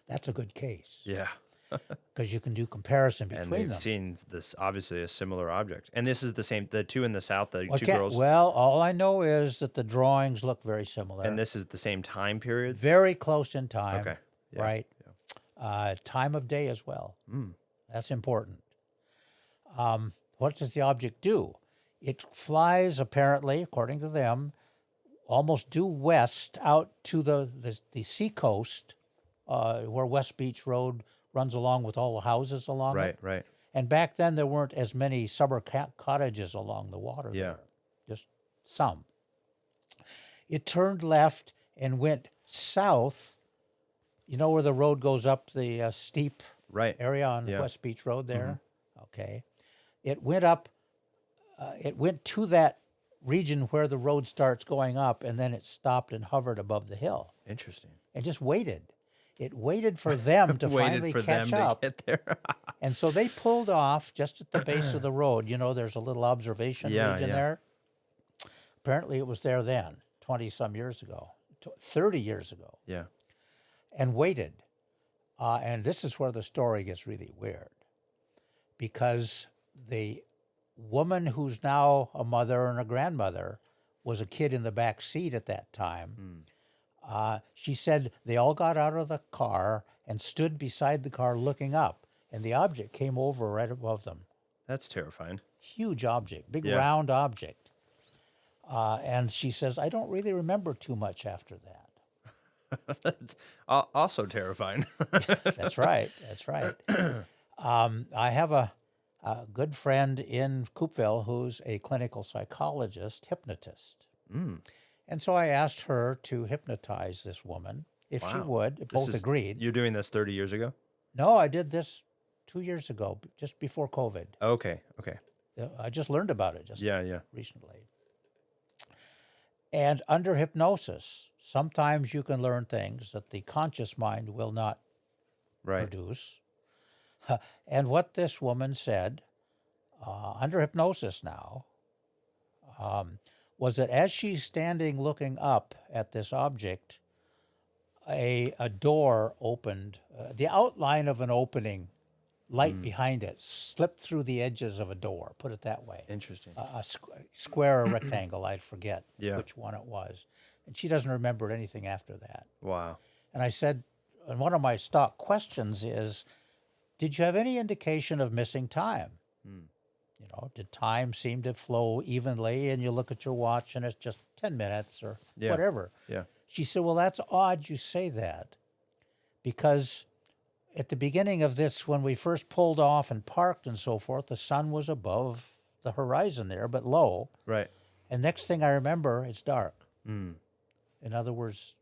[SPEAKER 3] That's a good case.
[SPEAKER 2] Yeah.
[SPEAKER 3] Because you can do comparison
[SPEAKER 2] And
[SPEAKER 3] between
[SPEAKER 2] they've
[SPEAKER 3] them.
[SPEAKER 2] seen this, obviously a similar object. And this is the same, the 2 in the south, the 2
[SPEAKER 3] Okay,
[SPEAKER 2] girls.
[SPEAKER 3] well, all I know is that the drawings look very similar.
[SPEAKER 2] And this is the same time period?
[SPEAKER 3] Very close in time.
[SPEAKER 2] Okay. Yeah.
[SPEAKER 3] Right?
[SPEAKER 2] Yeah.
[SPEAKER 3] Time of day as well.
[SPEAKER 2] Mm.
[SPEAKER 3] That's important. What does the object do? It flies, apparently, according to them, almost due west out to the sea coast, where West Beach Road runs along with all the houses along it.
[SPEAKER 2] Right, right.
[SPEAKER 3] And back then, there weren't as many summer cottages along the water
[SPEAKER 2] Yeah.
[SPEAKER 3] there. Just some. It turned left and went south. You know where the road goes up the steep
[SPEAKER 2] Right.
[SPEAKER 3] area on
[SPEAKER 2] Yeah.
[SPEAKER 3] West Beach Road there? Okay. It went up, it went to that region where the road starts going up, and then it stopped and hovered above the hill
[SPEAKER 2] Interesting.
[SPEAKER 3] and just waited. It waited for them to
[SPEAKER 2] Waited
[SPEAKER 3] finally
[SPEAKER 2] for
[SPEAKER 3] catch
[SPEAKER 2] them
[SPEAKER 3] up.
[SPEAKER 2] to get there.
[SPEAKER 3] And so they pulled off just at the base of the road. You know, there's a little observation region there. Apparently, it was there then, 20-some years ago, 30 years ago,
[SPEAKER 2] Yeah.
[SPEAKER 3] and waited. And this is where the story gets really weird, because the woman who's now a mother and a grandmother was a kid in the back seat at that time. She said they all got out of the car and stood beside the car looking up, and the object came over right above them.
[SPEAKER 2] That's terrifying.
[SPEAKER 3] Huge object, big
[SPEAKER 2] Yeah.
[SPEAKER 3] round object. And she says, I don't really remember too much after that.
[SPEAKER 2] That's also terrifying.
[SPEAKER 3] That's right. That's right. I have a good friend in Coupeville who's a clinical psychologist, hypnotist.
[SPEAKER 2] Mm.
[SPEAKER 3] And so I asked her to hypnotize this woman, if she
[SPEAKER 2] Wow.
[SPEAKER 3] would. Both agreed.
[SPEAKER 2] You're doing this 30 years ago?
[SPEAKER 3] No, I did this 2 years ago, just before COVID.
[SPEAKER 2] Okay. Okay.
[SPEAKER 3] I just learned about it just
[SPEAKER 2] Yeah.
[SPEAKER 3] recently. And under hypnosis, sometimes you can learn things that the conscious mind will not
[SPEAKER 2] Right.
[SPEAKER 3] produce. And what this woman said, under hypnosis now, was that as she's standing looking up at this object, a door opened, the outline of an opening, light behind it, slipped through the edges of a door, put it that way.
[SPEAKER 2] Interesting.
[SPEAKER 3] A square or rectangle, I forget
[SPEAKER 2] Yeah.
[SPEAKER 3] which one it was. And she doesn't remember anything after that.
[SPEAKER 2] Wow.
[SPEAKER 3] And I said, and one of my stock questions is, did you have any indication of missing time? You know, did time seem to flow evenly and you look at your watch and it's just 10 minutes or
[SPEAKER 2] Yeah.
[SPEAKER 3] whatever?
[SPEAKER 2] Yeah.
[SPEAKER 3] She said, well, that's odd you say that, because at the beginning of this, when we first pulled off and parked and so forth, the sun was above the horizon there, but low.
[SPEAKER 2] Right.
[SPEAKER 3] And next thing I remember, it's dark.
[SPEAKER 2] Mm.
[SPEAKER 3] In other words,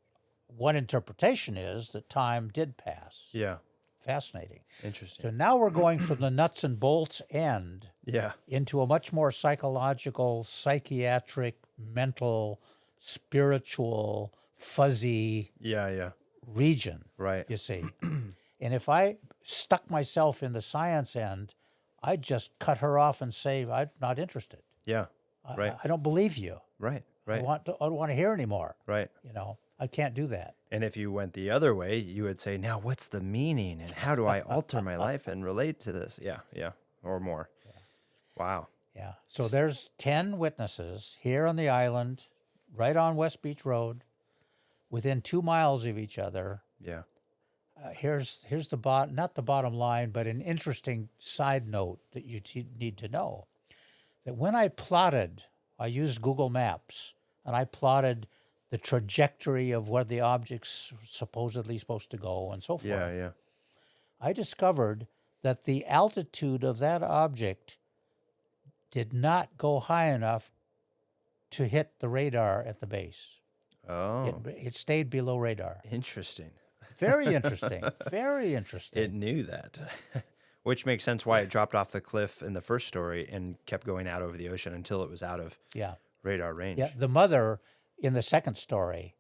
[SPEAKER 3] one interpretation is that time did pass.
[SPEAKER 2] Yeah.
[SPEAKER 3] Fascinating.
[SPEAKER 2] Interesting.
[SPEAKER 3] So now we're going from the nuts and bolts end
[SPEAKER 2] Yeah.
[SPEAKER 3] into a much more psychological, psychiatric, mental, spiritual, fuzzy
[SPEAKER 2] Yeah.
[SPEAKER 3] region,
[SPEAKER 2] Right.
[SPEAKER 3] you see. And if I stuck myself in the science end, I'd just cut her off and say, I'm not interested.
[SPEAKER 2] Yeah. Right.
[SPEAKER 3] I don't believe you.
[SPEAKER 2] Right.
[SPEAKER 3] I
[SPEAKER 2] Right.
[SPEAKER 3] don't want to hear anymore.
[SPEAKER 2] Right.
[SPEAKER 3] You know, I can't do that.
[SPEAKER 2] And if you went the other way, you would say, now what's the meaning and how do I alter my life and relate to this? Yeah. Yeah. Or more. Wow.
[SPEAKER 3] Yeah. So there's 10 witnesses here on the island, right on West Beach Road, within 2 miles of each other.
[SPEAKER 2] Yeah.
[SPEAKER 3] Here's the not the bottom line, but an interesting side note that you need to know. That when I used Google Maps, and I plotted the trajectory of where the object's supposedly supposed to go and so forth.
[SPEAKER 2] Yeah. Yeah.
[SPEAKER 3] I discovered that the altitude of that object did not go high enough to hit the radar at the base.
[SPEAKER 2] Oh,
[SPEAKER 3] It stayed below radar.
[SPEAKER 2] interesting.
[SPEAKER 3] Very interesting. Very interesting.
[SPEAKER 2] It knew that, which makes sense why it dropped off the cliff in the first story and kept going out over the ocean until it was out of radar range.
[SPEAKER 3] Yeah. The mother in the second story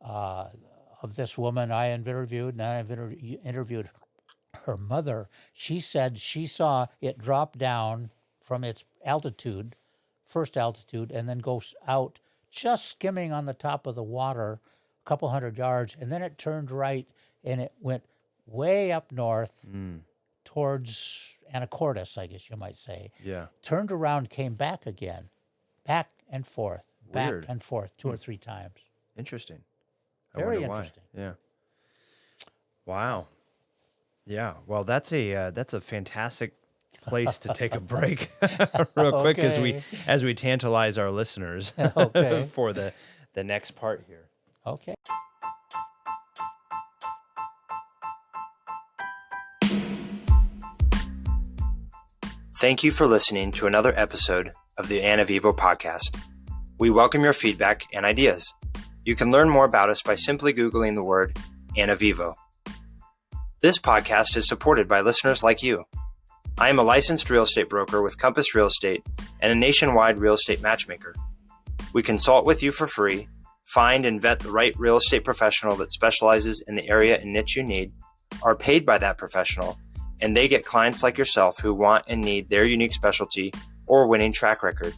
[SPEAKER 3] of this woman I interviewed, and I interviewed her mother. She said she saw it drop down from its altitude first altitude and then goes out just skimming on the top of the water a couple hundred yards, and then it turned right and it went way up north towards Anacortes, I guess you might say.
[SPEAKER 2] Yeah.
[SPEAKER 3] Turned around, came back again, back and forth, back
[SPEAKER 2] Weird.
[SPEAKER 3] and forth 2 or 3 times.
[SPEAKER 2] Interesting.
[SPEAKER 3] Very
[SPEAKER 2] wonder why.
[SPEAKER 3] interesting.
[SPEAKER 2] Yeah. Wow. Yeah. Well, that's a fantastic place to take a break real quick as we tantalize our listeners
[SPEAKER 3] Okay.
[SPEAKER 2] for the next part here.
[SPEAKER 3] Okay.
[SPEAKER 1] Thank you for listening to another episode of the Ana Vivo podcast. We welcome your feedback and ideas. You can learn more about us by simply Googling the word Ana Vivo. This podcast is supported by listeners like you. I am a licensed real estate broker with Compass Real Estate and a nationwide real estate matchmaker. We consult with you for free, find and vet the right real estate professional that specializes in the area and niche you need, are paid by that professional, and they get clients like yourself who want and need their unique specialty or winning track record.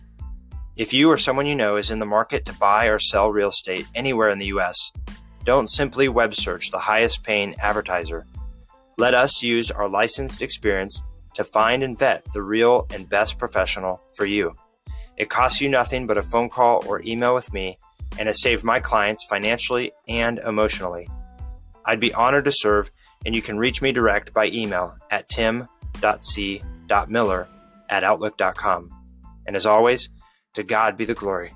[SPEAKER 1] If you or someone you know is in the market to buy or sell real estate anywhere in the U.S., don't simply web search the highest paying advertiser. Let us use our licensed experience to find and vet the real and best professional for you. It costs you nothing but a phone call or email with me, and has saved my clients financially and emotionally. I'd be honored to serve, and you can reach me direct by email at tim.c.miller@outlook.com. And as always, to God be the glory.